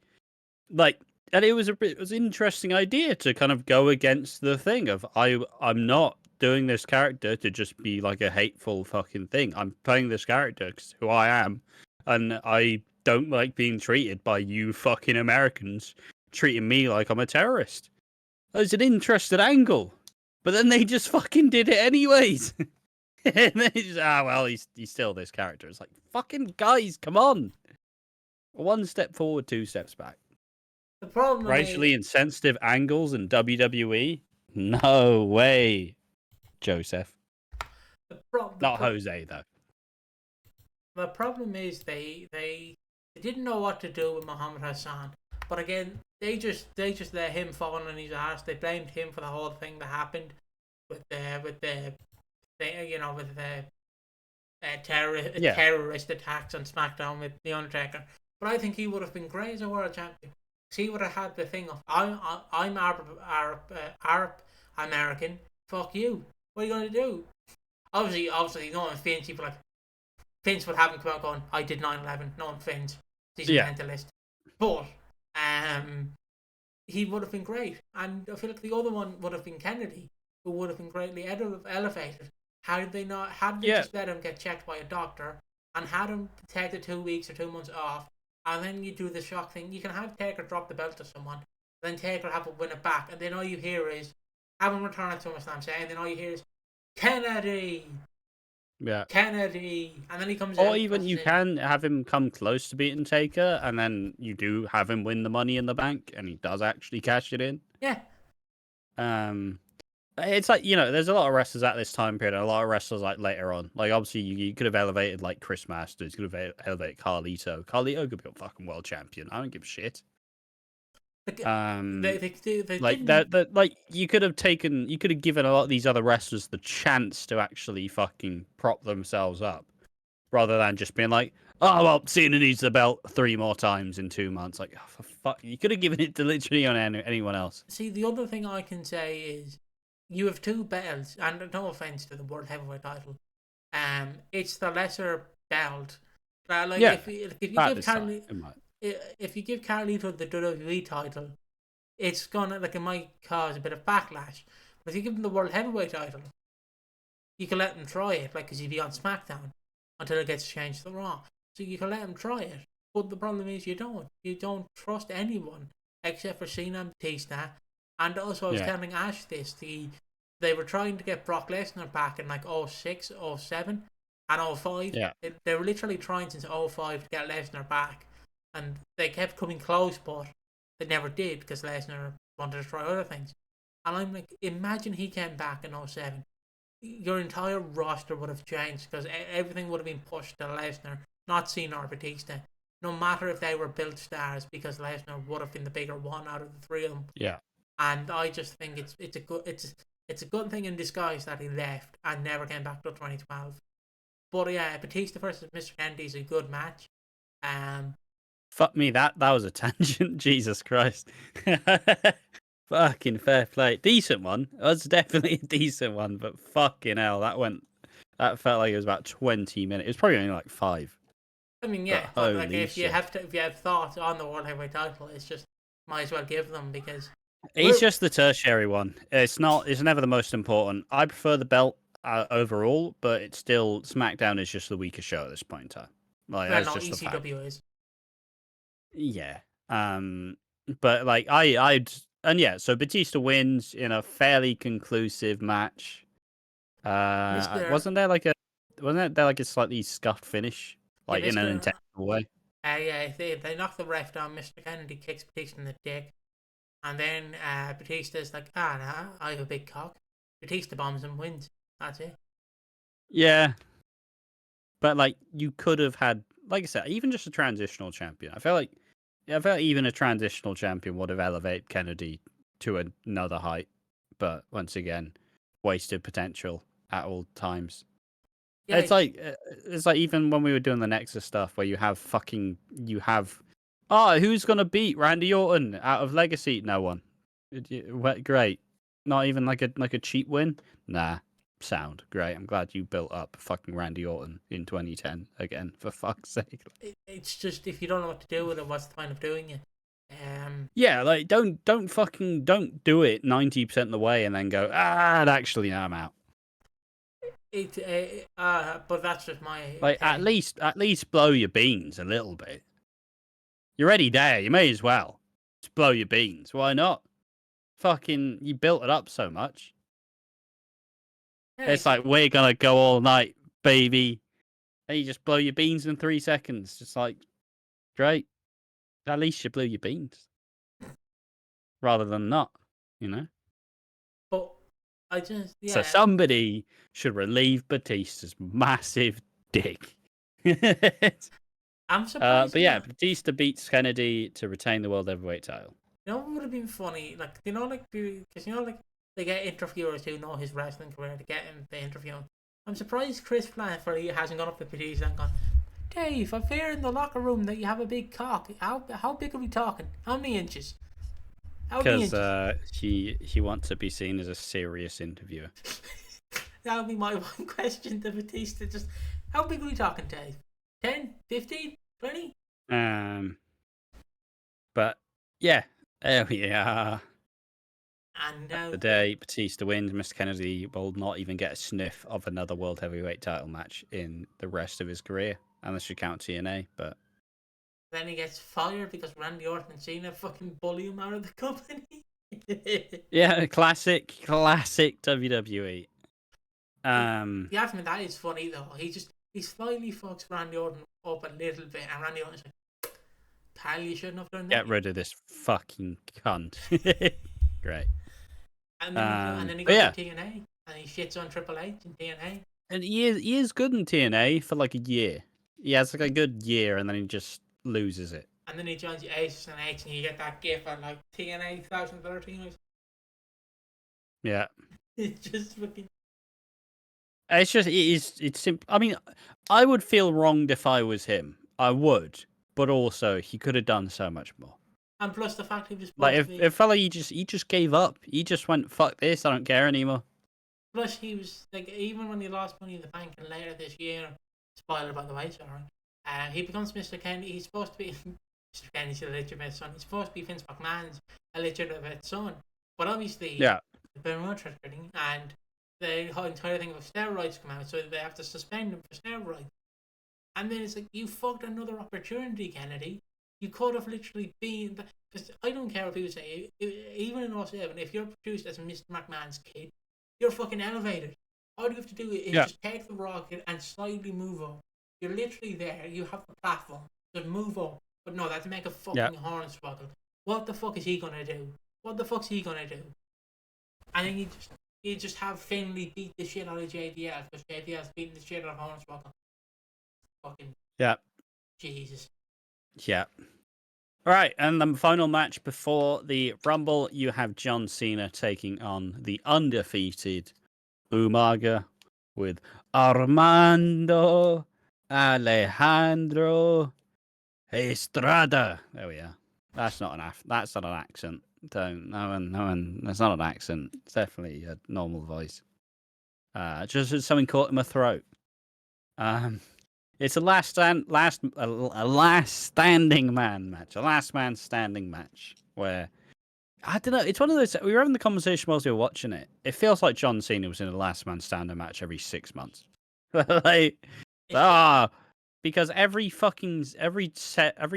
and it was an interesting idea to kind of go against the thing of I'm not doing this character to just be like a hateful fucking thing. I'm playing this character because who I am, and I don't like being treated by you fucking Americans treating me like I'm a terrorist. It's an interesting angle, but then they just fucking did it anyways. And they just, he's still this character. It's like, fucking guys, come on. One step forward, two steps back. The problem Racially insensitive angles in WWE? No way, Joseph. Not Jose, though. The problem is they didn't know what to do with Muhammad Hassan. But again, they just let him fall on his ass. They blamed him for the whole thing that happened with the terrorist attacks on SmackDown with The Undertaker. But I think he would have been great as a world champion. He would have had the thing of I'm Arab American. Fuck you. What are you gonna do? Obviously, you know, when Vince, people like Vince would have him come out going, "I did 9/11." No one Vince. He's a mentalist. But he would have been great, and I feel like the other one would have been Kennedy, who would have been greatly elevated. How did they not? Had they just let him get checked by a doctor and had him take the 2 weeks or 2 months off, and then you do the shock thing? You can have Taker drop the belt to someone, then Taker have to win it back, and then all you hear is have him return at SummerSlam saying, and then all you hear is Kennedy. Yeah. Kennedy. And then he comes Or even you can have him come close to beating Taker, and then you do have him win the Money in the Bank, and he does actually cash it in. Yeah. It's like, you know, there's a lot of wrestlers at this time period, and a lot of wrestlers like later on. Like, obviously, you could have elevated like Chris Masters, you could have elevated Carlito. Carlito could be a fucking world champion. I don't give a shit. Like, Um, they like didn't. that, like you could have given a lot of these other wrestlers the chance to actually fucking prop themselves up, rather than just being like, oh well, Cena needs the belt 3 more times in 2 months. Like, oh, for fuck, you could have given it to literally on anyone else. See, the other thing I can say is you have two belts, and no offense to the World Heavyweight title, it's the lesser belt. Like Yeah, if you at give this time, Carly it might. if you give Carlito the WWE title, it's gonna like it might cause a bit of backlash. But if you give him the World Heavyweight title, you can let him try it, like because he'd be on SmackDown until it gets changed to Raw. So you can let him try it. But the problem is you don't. You don't trust anyone except for Cena and Batista. And also, I was Yeah, telling Ash this. They were trying to get Brock Lesnar back in like '06, '07, and '05. yeah, They were literally trying since '05 to get Lesnar back, and they kept coming close, but they never did because Lesnar wanted to try other things. And I'm like, imagine he came back in '07. Your entire roster would have changed because everything would have been pushed to Lesnar, not Cena or Batista. No matter if they were built stars, because Lesnar would have been the bigger one out of the three of them. yeah. And I just think it's a good thing in disguise that he left and never came back till 2012. But yeah, Batista versus Mr. Kennedy is a good match. Um, Fuck me, that was a tangent. Jesus Christ. Fucking fair play. Decent one. It was definitely a decent one, but fucking hell, that felt like it was about 20 minutes. It was probably only like 5. I mean, But yeah, but like holy shit. if you have thoughts on the World Heavyweight title, it's just might as well give them because It's we're just the tertiary one. It's never the most important. I prefer the belt overall, but it's still SmackDown is just the weaker show at this point in time. Like well, that's no just the fact. ECW is. Yeah. But like I'd and yeah, so Batista wins in a fairly conclusive match. Mister, Wasn't there like a slightly scuffed finish, yeah, like in an Mister, intentional way? yeah, they knock the ref down. Mister Kennedy kicks Batista in the dick, and then Batista's like, nah, I have a big cock. Batista bombs and wins. That's it. Yeah, but like you could have had, like I said, even just a transitional champion. I felt like even a transitional champion would have elevated Kennedy to another height. But once again, wasted potential at all times. Yeah, It's like even when we were doing the Nexus stuff, where you have, oh, who's gonna beat Randy Orton out of Legacy? No one. Great. Not even like a cheap win. Nah. Sound great. I'm glad you built up fucking Randy Orton in 2010 again. For fuck's sake. it's just if you don't know what to do with it, what's the point of doing it? Yeah, like don't do it 90% of the way and then go, and actually no, I'm out. But that's just my Like thing. at least blow your beans a little bit. You're already there. You may as well just blow your beans. Why not? Fucking, you built it up so much. Yeah, It's like we're gonna go all night, baby. And you just blow your beans in 3 seconds. Just like great. At least you blew your beans rather than not. You know. but I just So yeah. somebody should relieve Batista's massive dick. I'm surprised. But yeah, Batista beats Kennedy to retain the World Heavyweight title. You know what would have been funny? Like, like because like they get interviewers who know his wrestling career to get him to interview him. I'm surprised Chris Blanford hasn't gone up to Batista and gone, Dave, I fear in the locker room that you have a big cock. How big are we talking? How many inches? How many Because inches? he wants to be seen as a serious interviewer. That would be my one question to Batista. Just how big are we talking, Dave? 10, 15, 20? But yeah, there we are. And now The day Batista wins, Mr. Kennedy will not even get a sniff of another World Heavyweight title match in the rest of his career, unless you count TNA. But then he gets fired because Randy Orton and Cena fucking bully him out of the company. yeah, classic WWE. You have to admit, that is funny though. He slightly fucks Randy Orton up a little bit, and Randy Orton's like, "Pal, you shouldn't have done that." Get rid of this fucking cunt. Great. And then he But goes yeah, to TNA and he shits on Triple H in TNA. and he is good in TNA for like a year. He has like a good year, and then he just loses it. and then he joins the Aces and Eights, and you get that gif at like TNA 2013. Yeah. It's just fucking. It's just it's simple. I mean, I would feel wronged if I was him. I would, but also he could have done so much more. And plus the fact he was Like supposed to be. if fella he just gave up. He just went fuck this. I don't care anymore. Plus he was like, even when he lost Money in the Bank and later this year, spoiler by the way, sorry. He becomes Mr. Kennedy. He's supposed to be Mr. Kennedy's illegitimate son. He's supposed to be Vince McMahon's illegitimate son. But obviously, Yeah. it's been frustrating, and the whole entire thing of steroids come out, so they have to suspend him for steroids. And then it's like, you fucked another opportunity, Kennedy. You could have literally been. Because I don't care if people say, even in 07, if you're produced as Mr. McMahon's kid, you're fucking elevated. All you have to do is just take the rocket and slightly move up. You're literally there. You have the platform. Just move up. But no, that's make a fucking hornswoggle. What the fuck is he gonna do? What the fuck's he gonna do? And then you just have Finley beat the shit out of JDL because JDL's beating the shit out of Hornswoggle. Fucking Jesus. Yeah. All right, and the final match before the Rumble, you have John Cena taking on the undefeated Umaga with Armando Alejandro Estrada. There we are. That's not an accent. Don't no one. That's not an accent. It's definitely a normal voice. Just as something caught in my throat. It's a last standing man match. A last man standing match where I don't know. It's one of those. We were having the conversation whilst we were watching it. It feels like John Cena was in a last man standing match every 6 months. Because every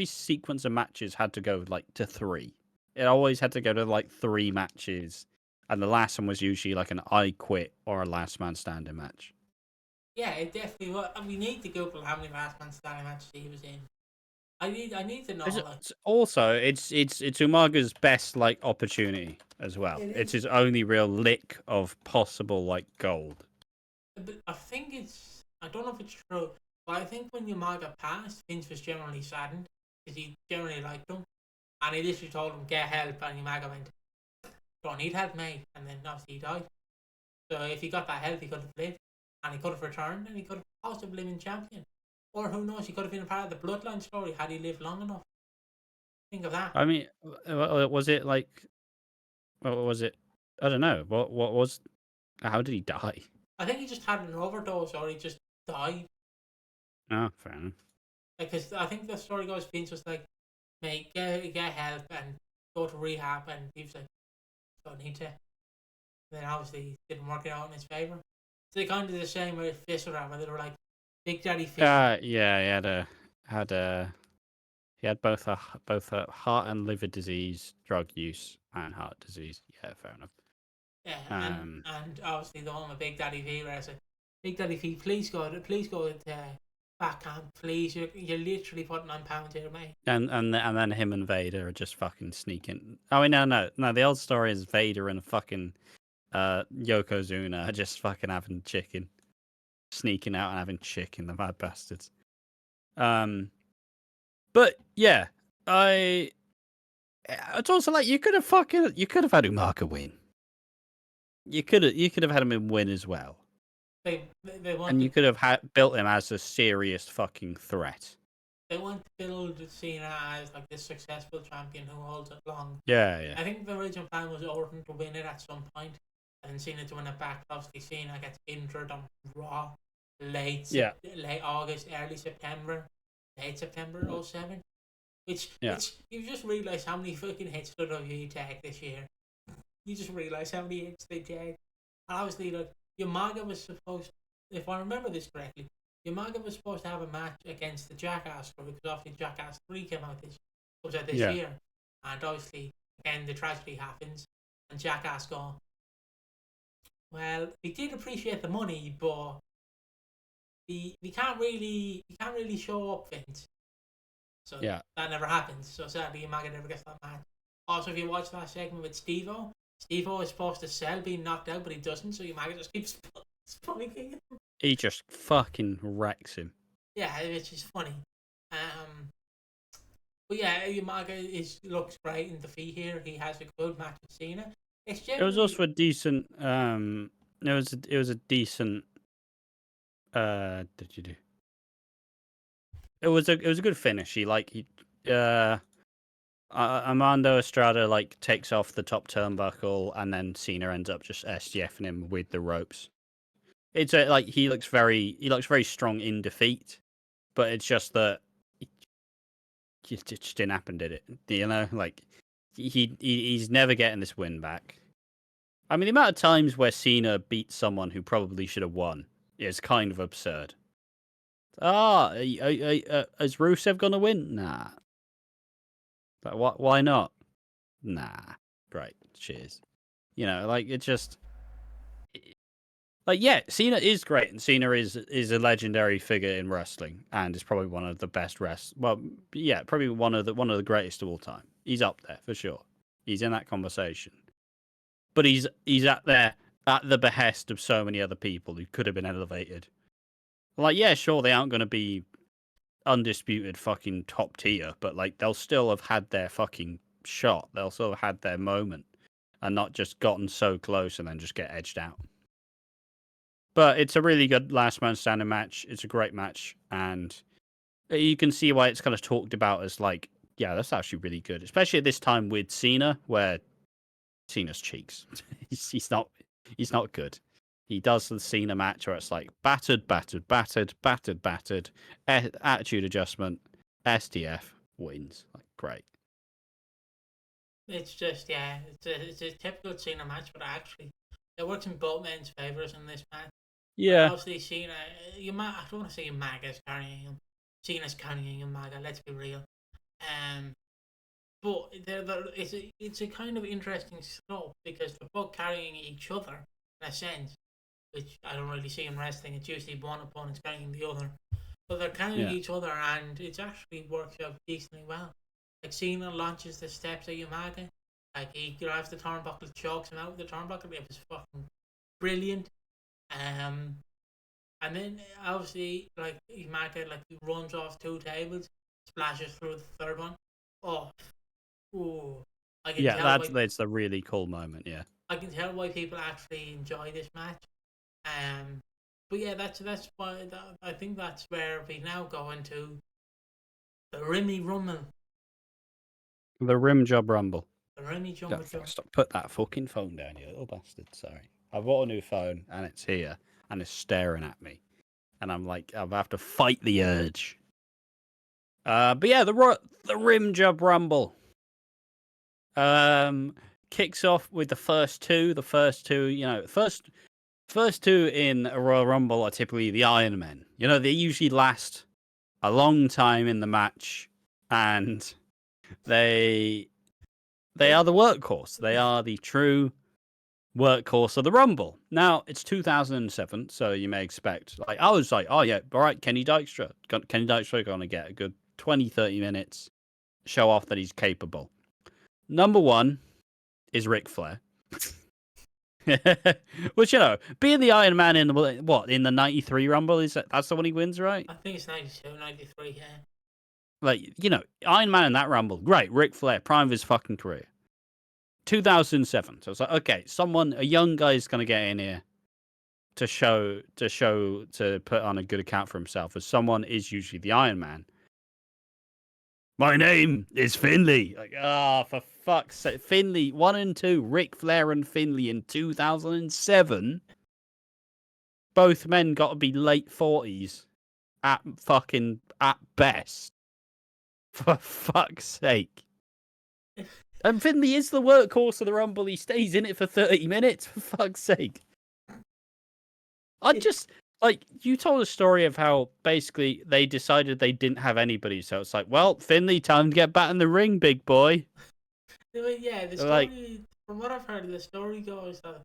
sequence of matches had to go like to 3. It always had to go to like 3 matches, and the last one was usually like an I Quit or a last man standing match. Yeah, it definitely was. And we need to Google how many last man standing matches he was in. I need to know. Also, it's Umaga's best like opportunity as well. It's his only real lick of possible like gold. But I think I don't know if it's true, but I think when Umaga passed, Vince was generally saddened because he generally liked him, and he literally told him get help, and Umaga went, "Don't need help, mate," and then obviously he died. So if he got that help, he could have lived, and he could have returned, and he could have possibly been champion. Or who knows, he could have been a part of the Bloodline story had he lived long enough. Think of that. I mean, was it like, what was it? I don't know. What was? How did he die? I think he just had an overdose, or he just died. Oh, fair enough. Because I think the story goes, Vince was like, "Mate, get help and go to rehab," and he was like, "Don't need to." And then obviously didn't work out in his favor. So they kind of the same with Viscera, where they were like, Big Daddy Fish. Yeah, he had both a heart and liver disease, drug use, and heart disease. Yeah, fair enough. Yeah, and obviously the one with Big Daddy V, where I said, Big Daddy V, please go to back camp, please. You're literally putting on pounds here, mate. And then him and Vader are just fucking sneaking. Oh no. The old story is Vader and fucking Yokozuna are just fucking having chicken, sneaking out and having chicken. The mad bastards. But yeah, it's also like you could have had Umaga win. You could have had him win as well. And you could have built him as a serious fucking threat. They want to build Cena as like this successful champion who holds it long. Yeah. I think the original plan was Orton to win it at some point, and Cena to win it back. Obviously, Cena gets injured on Raw late August, early September, late September 07. Which you just realise how many fucking hits WWE take this year. You just realise how many hits they take. And obviously, like, Umaga was supposed, if I remember this correctly, Umaga was supposed to have a match against the Jackass crew, because obviously Jackass 3 came out this year. And obviously, again, the tragedy happens, and Jackass go, well, we did appreciate the money, but we can't really show up, Vince. So that never happens. So sadly, Umaga never gets that match. Also, if you watch that segment with Steve-O is supposed to sell being knocked out, but he doesn't, so Umaga just keeps spiking him. He just fucking wrecks him. Yeah, which is funny. But yeah, Umaga looks great in defeat here. He has a good match with Cena. It's It was generally also a decent. It was a decent. Did you do? It was a good finish. Armando Estrada like takes off the top turnbuckle, and then Cena ends up just SDFing him with the ropes. It's like he looks very strong in defeat, but it's just that it just didn't happen, did it? You know, like he's never getting this win back. I mean, the amount of times where Cena beat someone who probably should have won is kind of absurd. Is Rusev gonna win? Nah. But what? Why not? Nah. Great. Cheers. You know, like it just like yeah, Cena is great, and Cena is a legendary figure in wrestling, and is probably one of the best Well, yeah, probably one of the greatest of all time. He's up there for sure. He's in that conversation, but he's at there at the behest of so many other people who could have been elevated. Like, yeah, sure, they aren't going to be undisputed fucking top tier, but like they'll still have had their fucking shot. They'll still have had their moment, and not just gotten so close and then just get edged out. But it's a really good last man standing match. It's a great match, and you can see why it's kind of talked about as like, yeah, that's actually really good, especially at this time with Cena, where Cena's cheeks. he's not good. He does the Cena match where it's like battered, attitude adjustment, STF wins. Like great. it's just it's a typical Cena match, but actually it works in both men's favors in this match. Like Yeah, obviously Cena, I don't want to say Umaga's carrying him. Cena's carrying Umaga. Let's be real. Um, but it's a kind of interesting scope because they're both carrying each other in a sense, which I don't really see in wrestling. It's usually one opponent's carrying the other, but they're carrying yeah, each other, and it actually works out decently well. Like Cena launches the steps at Umaga, like he grabs the turnbuckle, chokes him out with the turnbuckle. It was fucking brilliant. Um, and then obviously like Umaga like he runs off two tables, splashes through the third one. Oh, ooh, I can yeah. tell why That's a really cool moment. Yeah, I can tell why people actually enjoy this match. Um, but yeah, that's why I think that's where we now go into the Remy Rumble, the rim job rumble. the Remy Yeah, Jumble Jump. stop. Put that fucking phone down, you little bastard. Sorry, I bought a new phone and it's here and it's staring at me, and I'm like, I have to fight the urge. But yeah, the rim job rumble. Um, kicks off with the first two. The first two, you know, first two in a Royal Rumble are typically the Iron Men. You know, they usually last a long time in the match, and they are the workhorse. They are the true workhorse of the Rumble. Now it's 2007, so you may expect like I was like, oh yeah, all right, Kenny Dykstra gonna get a good 20-30 minutes, show off that he's capable. Number one is Ric Flair. Which, you know, being the Iron Man in the 93 Rumble, that's the one he wins, right? I think it's 92, 93, yeah. Like, you know, Iron Man in that Rumble, great. Ric Flair, prime of his fucking career. 2007. So it's like, okay, a young guy's gonna get in here to put on a good account for himself, as someone is usually the Iron Man. My name is Finley. Like, for fuck's sake. Finley, 1 and 2, Ric Flair and Finley in 2007. Both men got to be late 40s at best. For fuck's sake. And Finley is the workhorse of the Rumble. He stays in it for 30 minutes, for fuck's sake. I just, like, you told a story of how basically they decided they didn't have anybody. So it's like, well, Finley, time to get back in the ring, big boy. Yeah, the Like, story, from what I've heard, the story goes that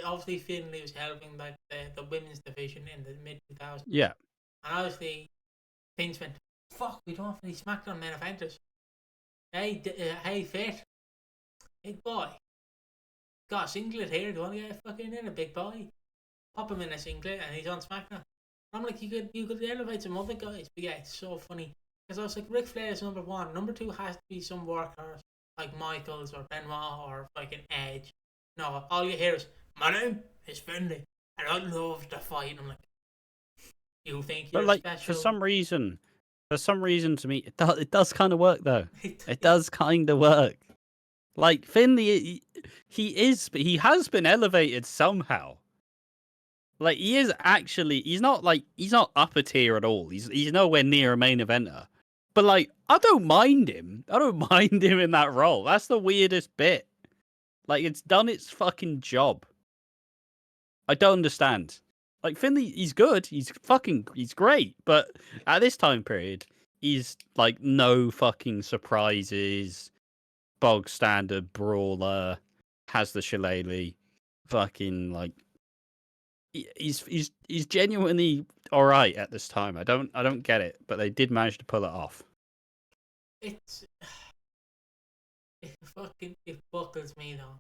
obviously Finley was helping like the women's division in the mid 2000s. yeah. And obviously, Vince went, fuck, we don't have any SmackDown main eventers. Hey, Fit, big boy. Got a singlet here, do you want to get fucking in a big boy? Pop him in a singlet and he's on SmackDown. I'm like, you could elevate some other guys, but yeah, it's so funny. Because I was like, Ric Flair is number one. Number two has to be some workhorse like Michaels or Benoit or fucking Edge. No, all you hear is, my name is Finley and I love to fight. And I'm like, you think But you're like special? for some reason to me, it does kind of work though. It, It it, does kind of work. Like Finley, he has been elevated somehow. Like he is actually, he's not upper tier at all. He's nowhere near a main eventer. But like, I don't mind him. I don't mind him in that role. That's the weirdest bit. Like it's done its fucking job. I don't understand. Like Finley, he's good. He's great. But at this time period, he's like no fucking surprises. Bog standard brawler, has the shillelagh, fucking like he's genuinely all right at this time. I don't get it, but they did manage to pull it off. it's it buckles me though.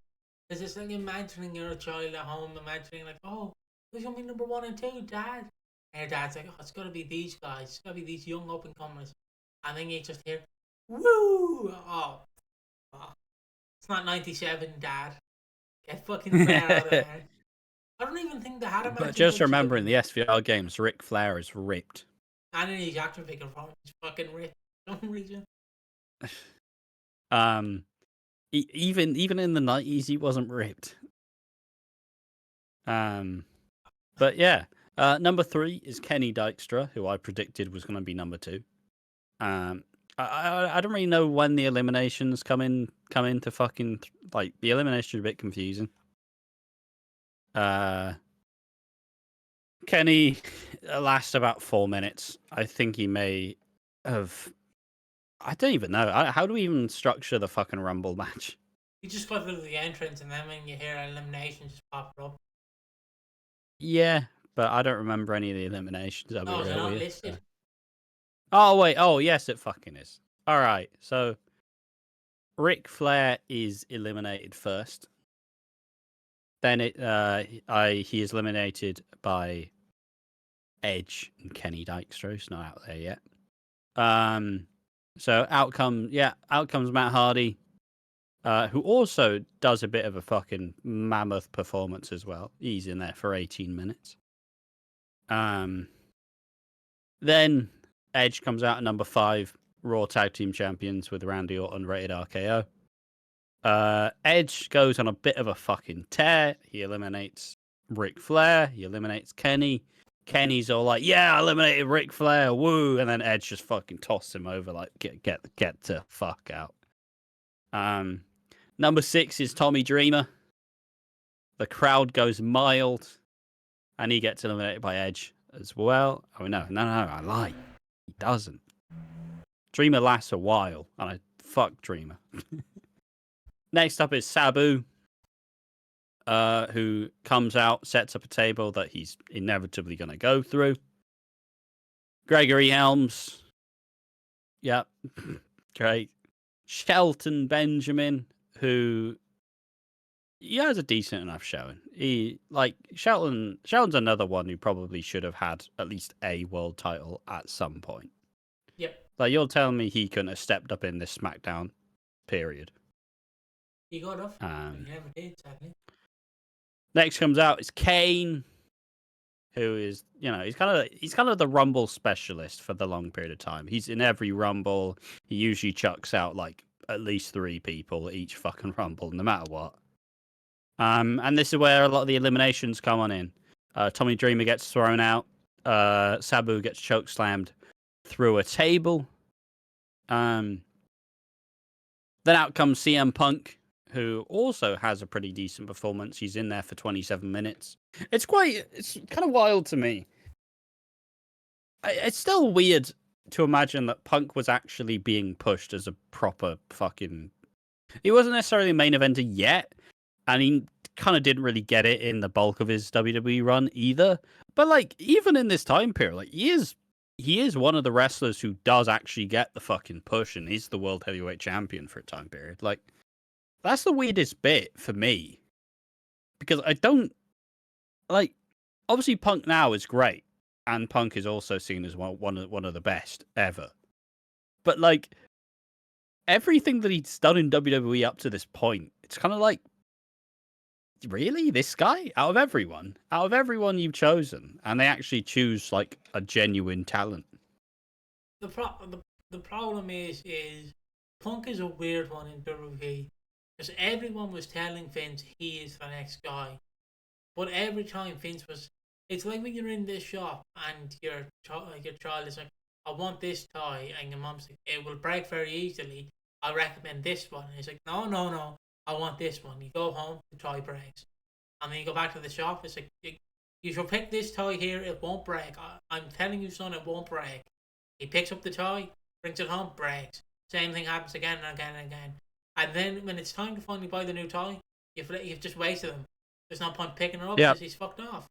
It's just like imagining you're a child at home, imagining like, oh, who's gonna be number one and two, Dad? And your dad's like, oh, it's gotta be these guys, it's gotta be these young up and comers, and then you just hear, woo! Oh, it's not '97, Dad. Get fucking Flair out of there. I don't even think they had a But match in just remember, in WCW. the SVR games, Ric Flair is ripped. And in his action figure form, he's fucking rich for some reason. Um, even in the 90s, he wasn't ripped. But yeah. Number 3 is Kenny Dykstra, who I predicted was going to be number 2. Um, I don't really know when the eliminations come into fucking like the eliminations are a bit confusing. Kenny lasts about 4 minutes. I think he may have. I don't even know. How do we even structure the fucking Rumble match? You just go through the entrance, and then when you hear elimination, just pop it up. Yeah, but I don't remember any of the eliminations. I'll be Oh, is it real not with you. listed? Oh wait. Oh yes, it fucking is. All right. So Ric Flair is eliminated first. Then he is eliminated by Edge and Kenny Dykstra. It's not out there yet. So out comes Matt Hardy, who also does a bit of a fucking mammoth performance as well. He's in there for 18 minutes. Then Edge comes out at number 5, Raw Tag Team Champions with Randy Orton, rated RKO. Edge goes on a bit of a fucking tear. He eliminates Ric Flair. He eliminates Kenny. Kenny's all like, "Yeah, I eliminated Ric Flair, woo!" And then Edge just fucking tosses him over, like, "Get the fuck out." Number 6 is Tommy Dreamer. The crowd goes mild, and he gets eliminated by Edge as well. Oh no, I lie. He doesn't. Dreamer lasts a while, and I fuck Dreamer. Next up is Sabu, who comes out, sets up a table that he's inevitably going to go through. Gregory Helms. Yep. Great. Shelton Benjamin, who he has a decent enough showing. Shelton's another one who probably should have had at least a world title at some point. Yep. Like, you're telling me he couldn't have stepped up in this SmackDown period. He got off. He never did, sadly. Next comes out is Kane, who is, he's kind of the Rumble specialist for the long period of time. He's in every Rumble. He usually chucks out like at least 3 people each fucking Rumble, no matter what. And this is where a lot of the eliminations come on in. Tommy Dreamer gets thrown out. Sabu gets choke slammed through a table. Then out comes CM Punk, who also has a pretty decent performance. He's in there for 27 minutes. It's kind of wild to me. It's still weird to imagine that Punk was actually being pushed as a proper fucking. He wasn't necessarily a main eventer yet, and he kind of didn't really get it in the bulk of his WWE run either. But like, even in this time period, like he is one of the wrestlers who does actually get the fucking push, and he's the world heavyweight champion for a time period. Like, that's the weirdest bit for me, because I don't like. Obviously, Punk now is great, and Punk is also seen as one of the best ever. But like everything that he's done in WWE up to this point, it's kind of like, really, this guy out of everyone you've chosen, and they actually choose like a genuine talent. The the problem is Punk is a weird one in WWE because everyone was telling Vince he is the next guy, but every time Vince was, it's like when you're in this shop and your child is like, I want this toy, and your mom's like, it will break very easily. I recommend this one. And he's like, no, no, no, I want this one. You go home, the toy breaks, and then you go back to the shop. It's like, you should pick this toy here. It won't break. I'm telling you, son, it won't break. He picks up the toy, brings it home, breaks. Same thing happens again and again and again. And then when it's time to finally buy the new toy, you've just wasted him. There's no point picking it up Yeah, because he's fucked off.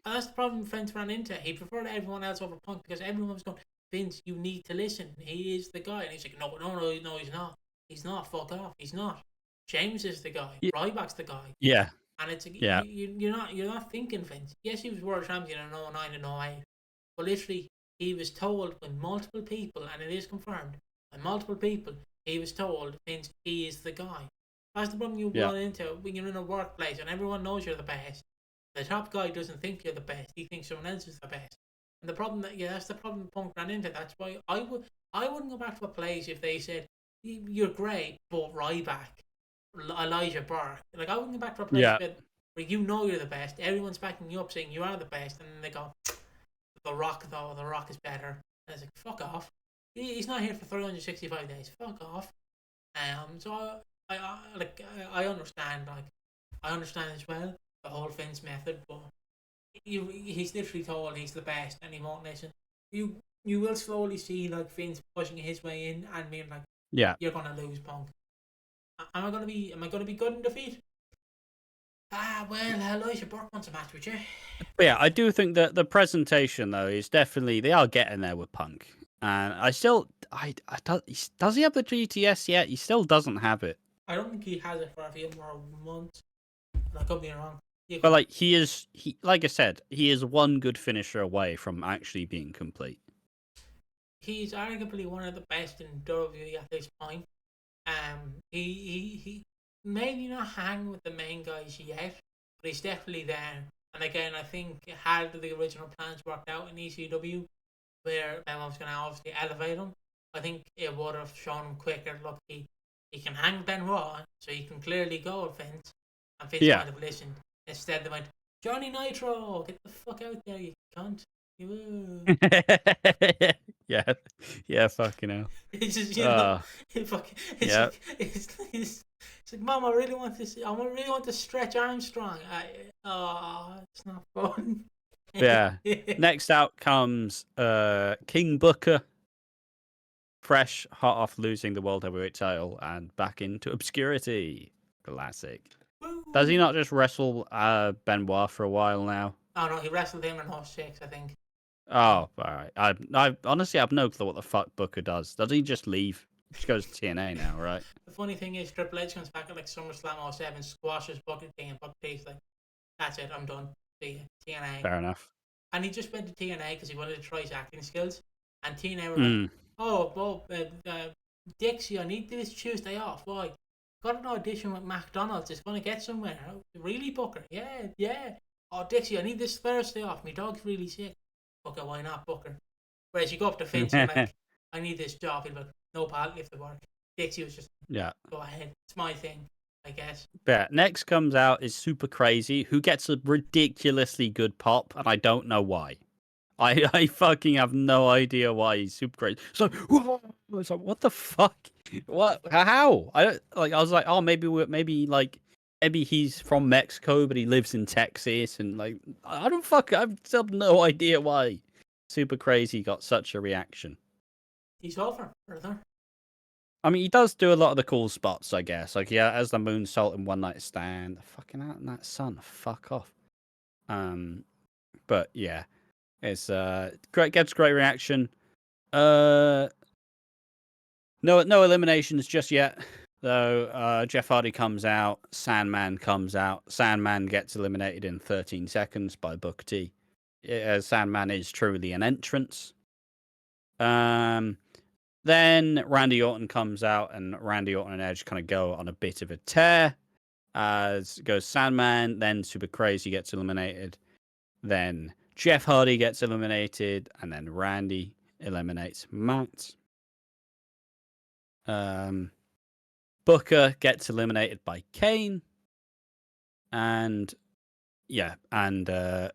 And that's the problem Vince ran into. He preferred everyone else over Punk because everyone was going, Vince, you need to listen. He is the guy. And he's like, no, no, no, no, he's not. He's not. Fuck off. He's not. James is the guy. yeah, Ryback's the guy. yeah, And it's yeah, you're not thinking Vince. Yes, he was world champion in 09 and 08, but literally he was told by multiple people, and it is confirmed by multiple people, he was told Vince he is the guy. That's the problem you yeah, run into when you're in a workplace and everyone knows you're the best. The top guy doesn't think you're the best; he thinks someone else is the best. And the problem that's the problem Punk ran into. That's why I wouldn't go back to a place if they said you're great, but Ryback, Elijah Burke. Like I wouldn't go back to a place yeah, where you know you're the best. Everyone's backing you up, saying you are the best, and then they go, "The Rock, though, The Rock is better." And it's like, "Fuck off." He's not here for 365 days. Fuck off. So I understand. Like I understand as well the whole Vince method, but he's literally told he's the best, and he won't listen. You will slowly see like Vince pushing his way in and being like, yeah. "You're gonna lose, Punk." Am I gonna be good in defeat? Ah, well, Elijah Burke wants a match with you. But yeah, I do think that the presentation though is definitely they are getting there with Punk, and does he have the GTS yet? He still doesn't have it. I don't think he has it for a few more months. But I could be wrong. You But could, like he like I said, he is one good finisher away from actually being complete. he's arguably one of the best in WWE at this point. He maybe not hang with the main guys yet, but he's definitely there. And again, I think had the original plans worked out in ECW, where Ben was going to obviously elevate him, I think it would have shown him quicker. Look, he can hang Benoit, so he can clearly go with Vince, and Vince Yeah. might have listened. Instead, they went, Johnny Nitro, get the fuck out there, you cunt. You. Yeah. Yeah, fucking hell. It's just Uh it's yeah. like it's like Mom, I really want to see, I really want to stretch Armstrong. It's not fun. Yeah. Next out comes King Booker, fresh, hot off losing the World Heavyweight title and back into obscurity. Classic. Does he not just wrestle Benoit for a while now? Oh no, he wrestled him in Hot 6, I think. Oh, all right. I honestly have no clue what the fuck Booker does. Does he just leave? He just goes to TNA now, right? The funny thing is, Triple H comes back at like SummerSlam 07, squashes Booker T, and Booker T's like, that's it, I'm done. See ya, TNA. Fair enough. And he just went to TNA because he wanted to try his acting skills. And TNA were like, Mm. oh, well, Dixie, I need this Tuesday off. Why? Got an audition with McDonald's. It's going to get somewhere. Oh, really, Booker? Yeah, yeah. Oh, Dixie, I need this Thursday off. My dog's really sick. Booker, why not, Booker? Whereas you go up to Vince and like, I need this job. He'll be like, no, pal, lift the work. Dixie was just, Yeah. go ahead. It's my thing, I guess. Yeah. Next comes out is Super Crazy, who gets a ridiculously good pop, and I don't know why. I fucking have no idea why he's super crazy. So it's like, what the fuck? What? How? I don't like. I was like, oh, maybe he's from Mexico, but he lives in Texas, and like, I don't fuck. I still have no idea why Super Crazy got such a reaction. He's over, brother. I mean, he does do a lot of the cool spots, I guess. Like, yeah, as the moonsault in One Night Stand, fucking out in that sun, fuck off. But yeah. It's great, gets great reaction. No eliminations just yet. Though Jeff Hardy comes out, Sandman comes out. Sandman gets eliminated in 13 seconds by Booker T. Sandman is truly an entrance. Then Randy Orton comes out, and Randy Orton and Edge kind of go on a bit of a tear. As goes Sandman, then Super Crazy gets eliminated. Then Jeff Hardy gets eliminated, and then Randy eliminates Matt. Booker gets eliminated by Kane. And Kane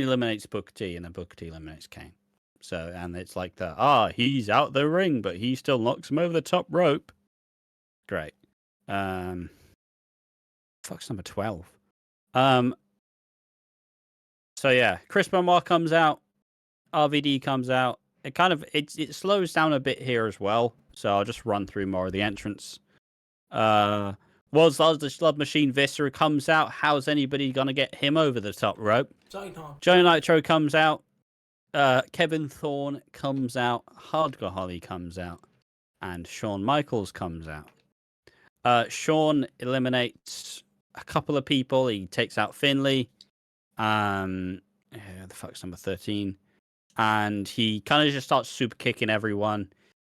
eliminates Booker T, and then Booker T eliminates Kane. So, and it's like he's out the ring, but he still knocks him over the top rope. Great. Fuck's number 12. So yeah, Chris Benoit comes out, RVD comes out. It slows down a bit here as well. So I'll just run through more of the entrance. World's largest slot machine Viscera comes out. How's anybody gonna get him over the top rope? Johnny Nitro comes out. Kevin Thorne comes out. Hardcore Holly comes out, and Shawn Michaels comes out. Shawn eliminates a couple of people. He takes out Finlay. The fuck's number 13? And he kind of just starts super kicking everyone.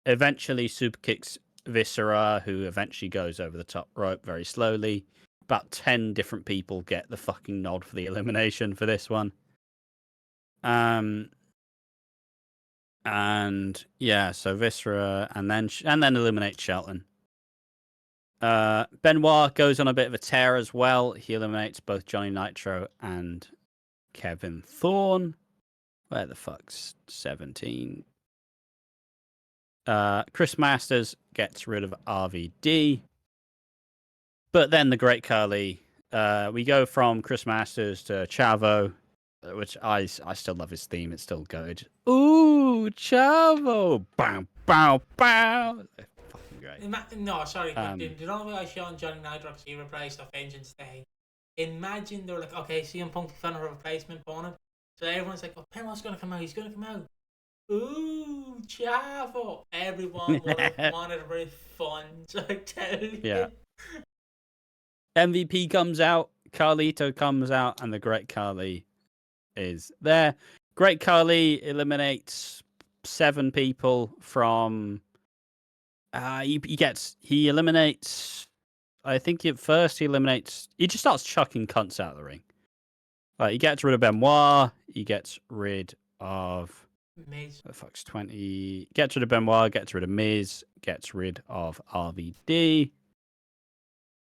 Eventually, super kicks Viscera, who eventually goes over the top rope very slowly. About 10 different people get the fucking nod for the elimination for this one. And yeah, so Viscera and then eliminates Shelton. Benoit goes on a bit of a tear as well. He eliminates both Johnny Nitro and Kevin Thorne. Where the fuck's 17? Chris Masters gets rid of RVD. But then the Great Khali. We go from Chris Masters to Chavo, which I still love his theme. It's still good. Ooh, Chavo! Bow, bow, bow. Fucking great. No, sorry. The only way I show on Johnny Nitro because he replaced the Vengeance Day. Imagine they're like, okay, CM Punk found a replacement opponent. So everyone's like, oh, Benoit's going to come out. He's going to come out. Ooh, Chavo. Everyone would have wanted a very fun. So I tell you. Yeah. MVP comes out. Carlito comes out. And the Great Khali is there. Great Khali eliminates 7 people from... He eliminates... I think at first he just starts chucking cunts out of the ring. He gets rid of Benoit. He gets rid of... Miz. The fuck's 20? Gets rid of Benoit. Gets rid of Miz. Gets rid of RVD.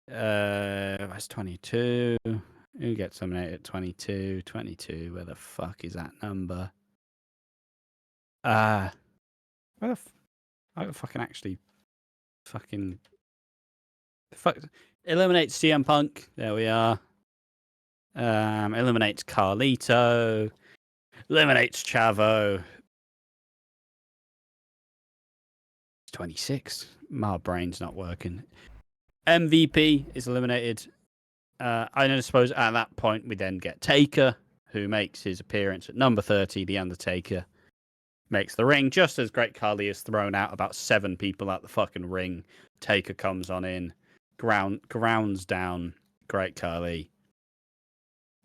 That's 22. Who gets eliminated at 22? 22. Where the fuck is that number? I don't fucking actually fucking... Fuck. Eliminates CM Punk. There we are. Eliminates Carlito. Eliminates Chavo. 26. My brain's not working. MVP is eliminated. I suppose at that point we then get Taker, who makes his appearance at number 30. The Undertaker makes the ring just as Great Khali is thrown out about 7 people at the fucking ring. Taker comes on in, grounds down Great Khali,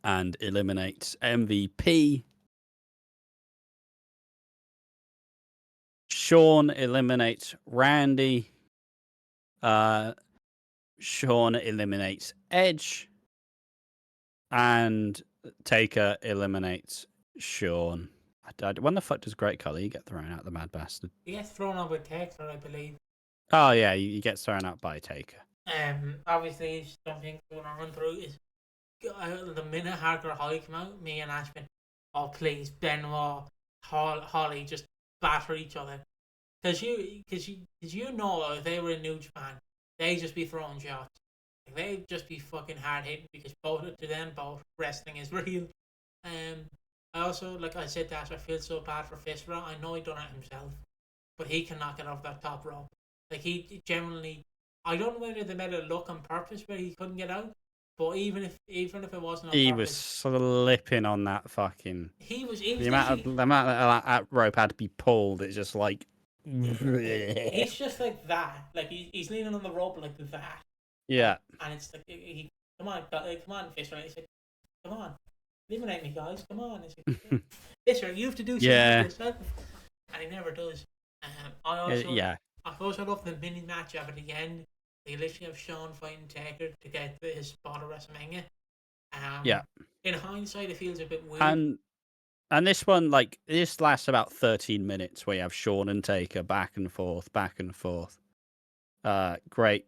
and eliminates MVP. Shawn eliminates Randy. Shawn eliminates Edge. And Taker eliminates Shawn. When the fuck does Great Khali get thrown out, the mad bastard? He gets thrown out with Taker, I believe. Oh, yeah, he gets thrown out by Taker. Obviously, something we're going to run through is the minute Hardcore Holly came out, me and Ash went, oh, please, Benoit, Holly, just batter each other. Because you know if they were in New Japan, they'd just be throwing shots. Like, they'd just be fucking hard hitting because to them, both wrestling is real. I also, like I said, Dash, I feel so bad for Viscera. I know he done it himself, but he cannot get off that top rope. Like, he generally, I don't know whether they made it look on purpose where he couldn't get out, but even if it wasn't on he purpose, was slipping on that fucking. The amount that rope had to be pulled. It's just like. He's just like that. Like he's leaning on the rope like that. Yeah. And it's like come on, Viscera. He's like, come on, eliminate me, guys. Come on. It's like, Viscera, you have to do something yourself. And he never does. I also Yeah, I also love the mini match up at the end. They literally have Shawn fighting Taker to get his spot at WrestleMania. yeah. In hindsight, it feels a bit weird. And and this one, like, this lasts about 13 minutes where you have Shawn and Taker back and forth, back and forth. Great.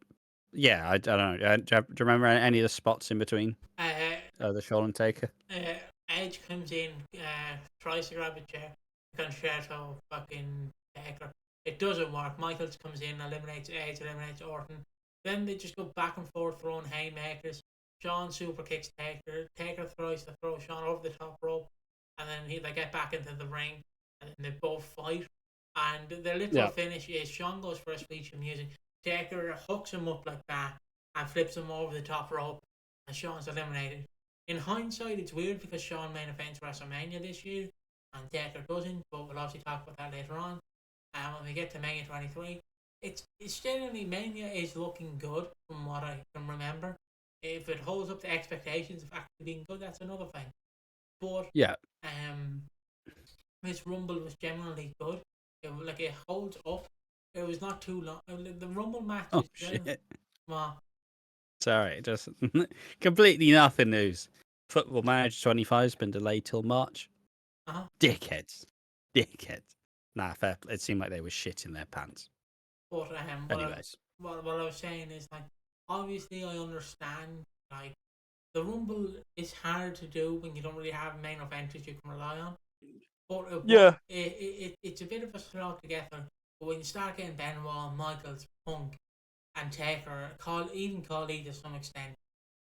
Yeah, I don't know. Do you remember any of the spots in between Uh, the Shawn and Taker? Edge comes in, tries to grab a chair, Concerto fucking Taker. It doesn't work. Michaels comes in, eliminates Edge, eliminates Orton. Then they just go back and forth throwing haymakers. Shawn super kicks Taker. Taker tries to throw Shawn over the top rope, and then they get back into the ring, and they both fight. And their literal Yeah. finish is Shawn goes for a speech of music. Taker hooks him up like that and flips him over the top rope, and Shawn's eliminated. In hindsight, it's weird because Shawn main events WrestleMania this year, and Taker doesn't. But we'll obviously talk about that later on. When we get to Mania 23, it's generally Mania is looking good from what I can remember. If it holds up to expectations of actually being good, that's another thing. But Yeah. um, this Rumble was generally good. It holds up. It was not too long. The Rumble match Oh is shit. well, Sorry, just completely nothing news. Football Manager 25 has been delayed till March. uh-huh. Dickheads. Dickheads. Nah, fair. It seemed like they were shit in their pants. But Anyways. what I was saying is like obviously I understand like the Rumble is hard to do when you don't really have main eventers you can rely on. But Yeah. it's a bit of a slog to get there. But when you start getting Benoit, Michaels, Punk, and Taker, even Khali to some extent,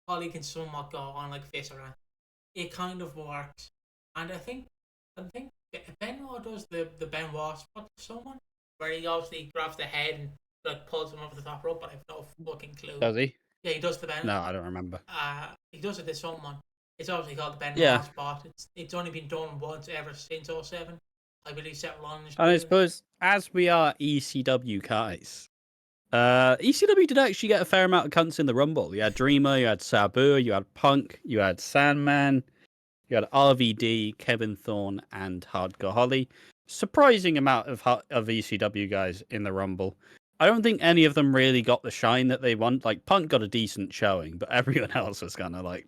Khali can somewhat go on like Viscera. It kind of works, and I think Benoit does the Benoit spot to someone where he obviously grabs the head and like pulls him over the top rope, but I have no fucking clue. Does he? Yeah, he does the No, I don't remember. he does it to someone. It's obviously called the Yeah. Benoit spot. It's only been done once ever since '07. I believe Seth Rollins And I did it. suppose as we are ECW guys, ECW did actually get a fair amount of cunts in the Rumble. You had Dreamer, you had Sabu, you had Punk, you had Sandman, you had RVD, Kevin Thorne, and Hardcore Holly. Surprising amount of ECW guys in the Rumble. I don't think any of them really got the shine that they want. Like Punk got a decent showing, but everyone else was kind of like,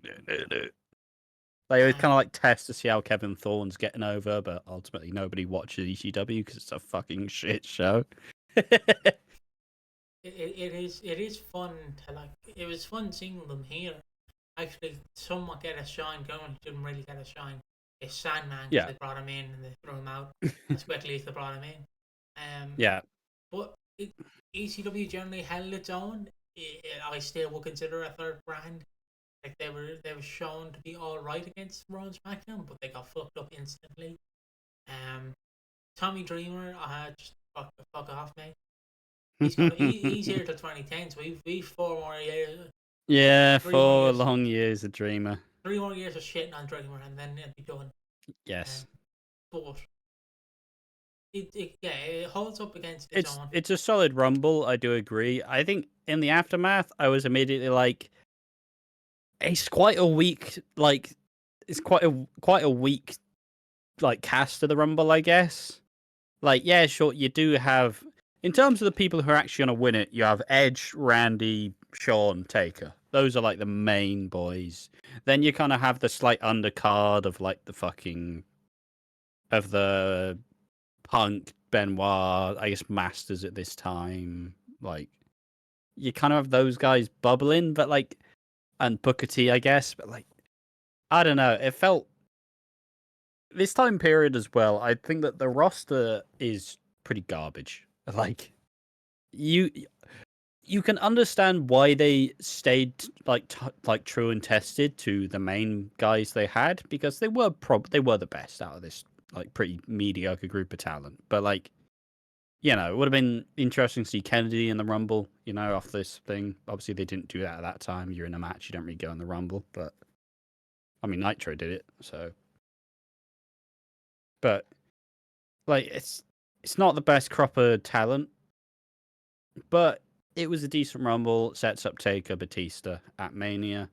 they always kind of Um, like test to see how Kevin Thorne's getting over, but ultimately nobody watches ECW because it's a fucking shit show. it is fun to like. It was fun seeing them here. Actually, somewhat get a shine going. Didn't really get a shine. It's Sandman because Yeah, they brought him in and they threw him out as quickly as they brought him in. yeah, But ECW generally held its own. I still would consider a third brand. Like they were shown to be all right against Raw and SmackDown, but they got fucked up instantly. Um, Tommy Dreamer, just fuck off, mate. He's here till 2010, so we've 4 more years, yeah. 3 more years, 4 long years of Dreamer. 3 more years of shitting on Dreamer, and then it'll be done. Yes, Um, but it holds up against its it's own. it's a solid Rumble. I do agree. I think in the aftermath, I was immediately like, it's quite a weak it's quite a weak like cast of the Rumble, I guess. Like, yeah, sure, you do have in terms of the people who are actually going to win it, you have Edge, Randy, Shawn, Taker. Those are like the main boys. Then you kind of have the slight undercard of like the fucking of the Punk, Benoit, I guess Masters at this time. Like you kind of have those guys bubbling, but like and Booker T, I guess, but like I don't know. It felt this time period as well. I think that the roster is pretty garbage. Like you you can understand why they stayed like true and tested to the main guys they had because they were the best out of this like pretty mediocre group of talent. But like it would have been interesting to see Kennedy in the Rumble. Off this thing. Obviously, they didn't do that at that time. You're in a match, you don't really go in the Rumble. But I mean, Nitro did it, so. But like, it's not the best crop of talent, but it was a decent Rumble. Sets up Taker Batista at Mania.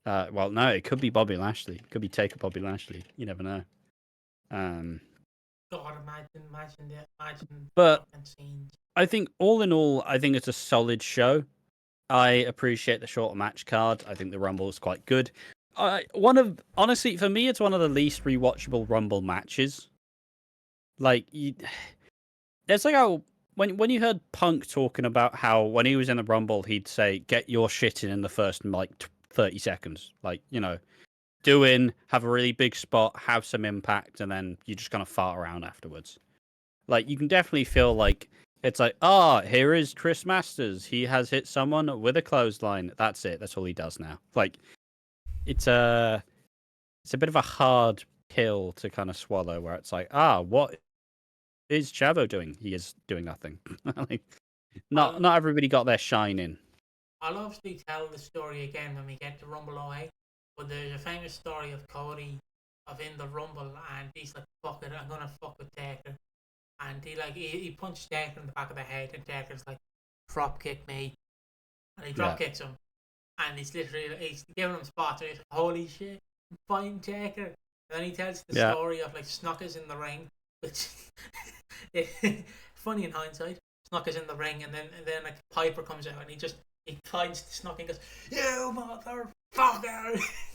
Well, no, it could be Bobby Lashley. It could be Taker Bobby Lashley. You never know. God, imagine the But fucking scenes. I think all in all, I think it's a solid show. I appreciate the shorter match card. I think the Rumble is quite good. Honestly, for me, it's one of the least rewatchable Rumble matches. Like, there's like how when you heard Punk talking about how when he was in the Rumble, he'd say, "Get your shit in the first like 30 seconds." Like, have a really big spot, have some impact, and then you just kind of fart around afterwards. Like, you can definitely feel like it's like, here is Chris Masters. He has hit someone with a clothesline. That's it. That's all he does now. Like, it's a bit of a hard pill to kind of swallow, where it's like, what is Chavo doing? He is doing nothing. Like, not I'll not everybody got their shine in. I'll obviously tell the story again when we get to Rumble 08, but there's a famous story of Cody of in the Rumble, and he's like, "Fuck it, I'm gonna fuck with Taker," and he punched Taker in the back of the head, and Taker's like, "Drop kick me," and he drop Yeah, kicks him, and he's giving him spots, and he's like, "Holy shit, I'm fighting Taker," and then he tells the yeah. story of like Snuka's in the ring, which funny in hindsight. Snuka's in the ring, and then like Piper comes out, and he points to Snuka and goes, "You motherfucker!"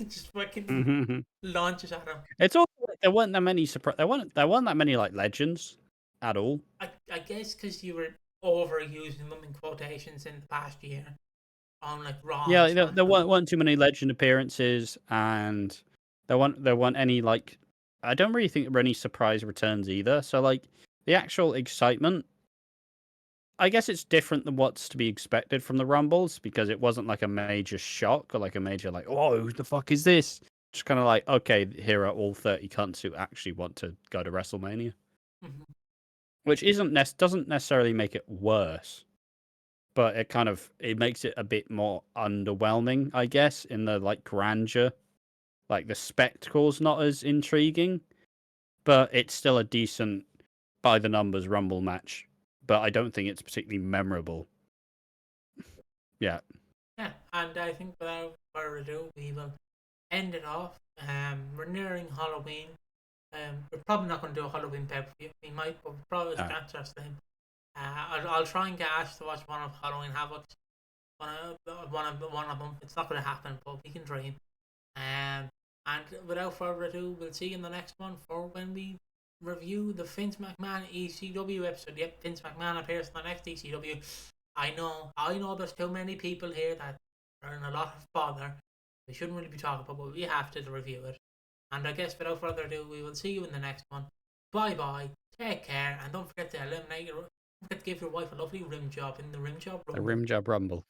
Just fucking launches at him. It's also like there weren't that many there weren't that many like legends at all. I guess because you were overusing them in quotations in the past year on like Raw and Yeah, there SmackDown. weren't too many legend appearances, and there weren't any like. I don't really think there were any surprise returns either. So like the actual excitement, I guess it's different than what's to be expected from the Rumbles because it wasn't like a major shock or like a major like, oh, who the fuck is this? Just kind of like, okay, here are all 30 cunts who actually want to go to WrestleMania, Mm-hmm. which doesn't necessarily make it worse, but it makes it a bit more underwhelming, I guess, in the like grandeur. Like the spectacle's not as intriguing, but it's still a decent by the numbers Rumble match. But I don't think it's particularly memorable. Yeah. Yeah, and I think without further ado, we will end it off. We're nearing Halloween. We're probably not going to do a Halloween pay per view. We might, but we probably Uh, scratch our slim. I'll try and get Ash to watch one of Halloween Havoc's. One of them. It's not going to happen, but we can dream. And without further ado, we'll see you in the next one for when we review the Vince McMahon ECW episode. Yep, Vince McMahon appears in the next ECW. I know there's too many people here that are in a lot of bother. We shouldn't really be talking about, but we have to review it. And I guess without further ado, we will see you in the next one. Bye bye, take care, and don't forget to don't forget to give your wife a lovely rim job in the rim job the rumble. Rim Job Rumble.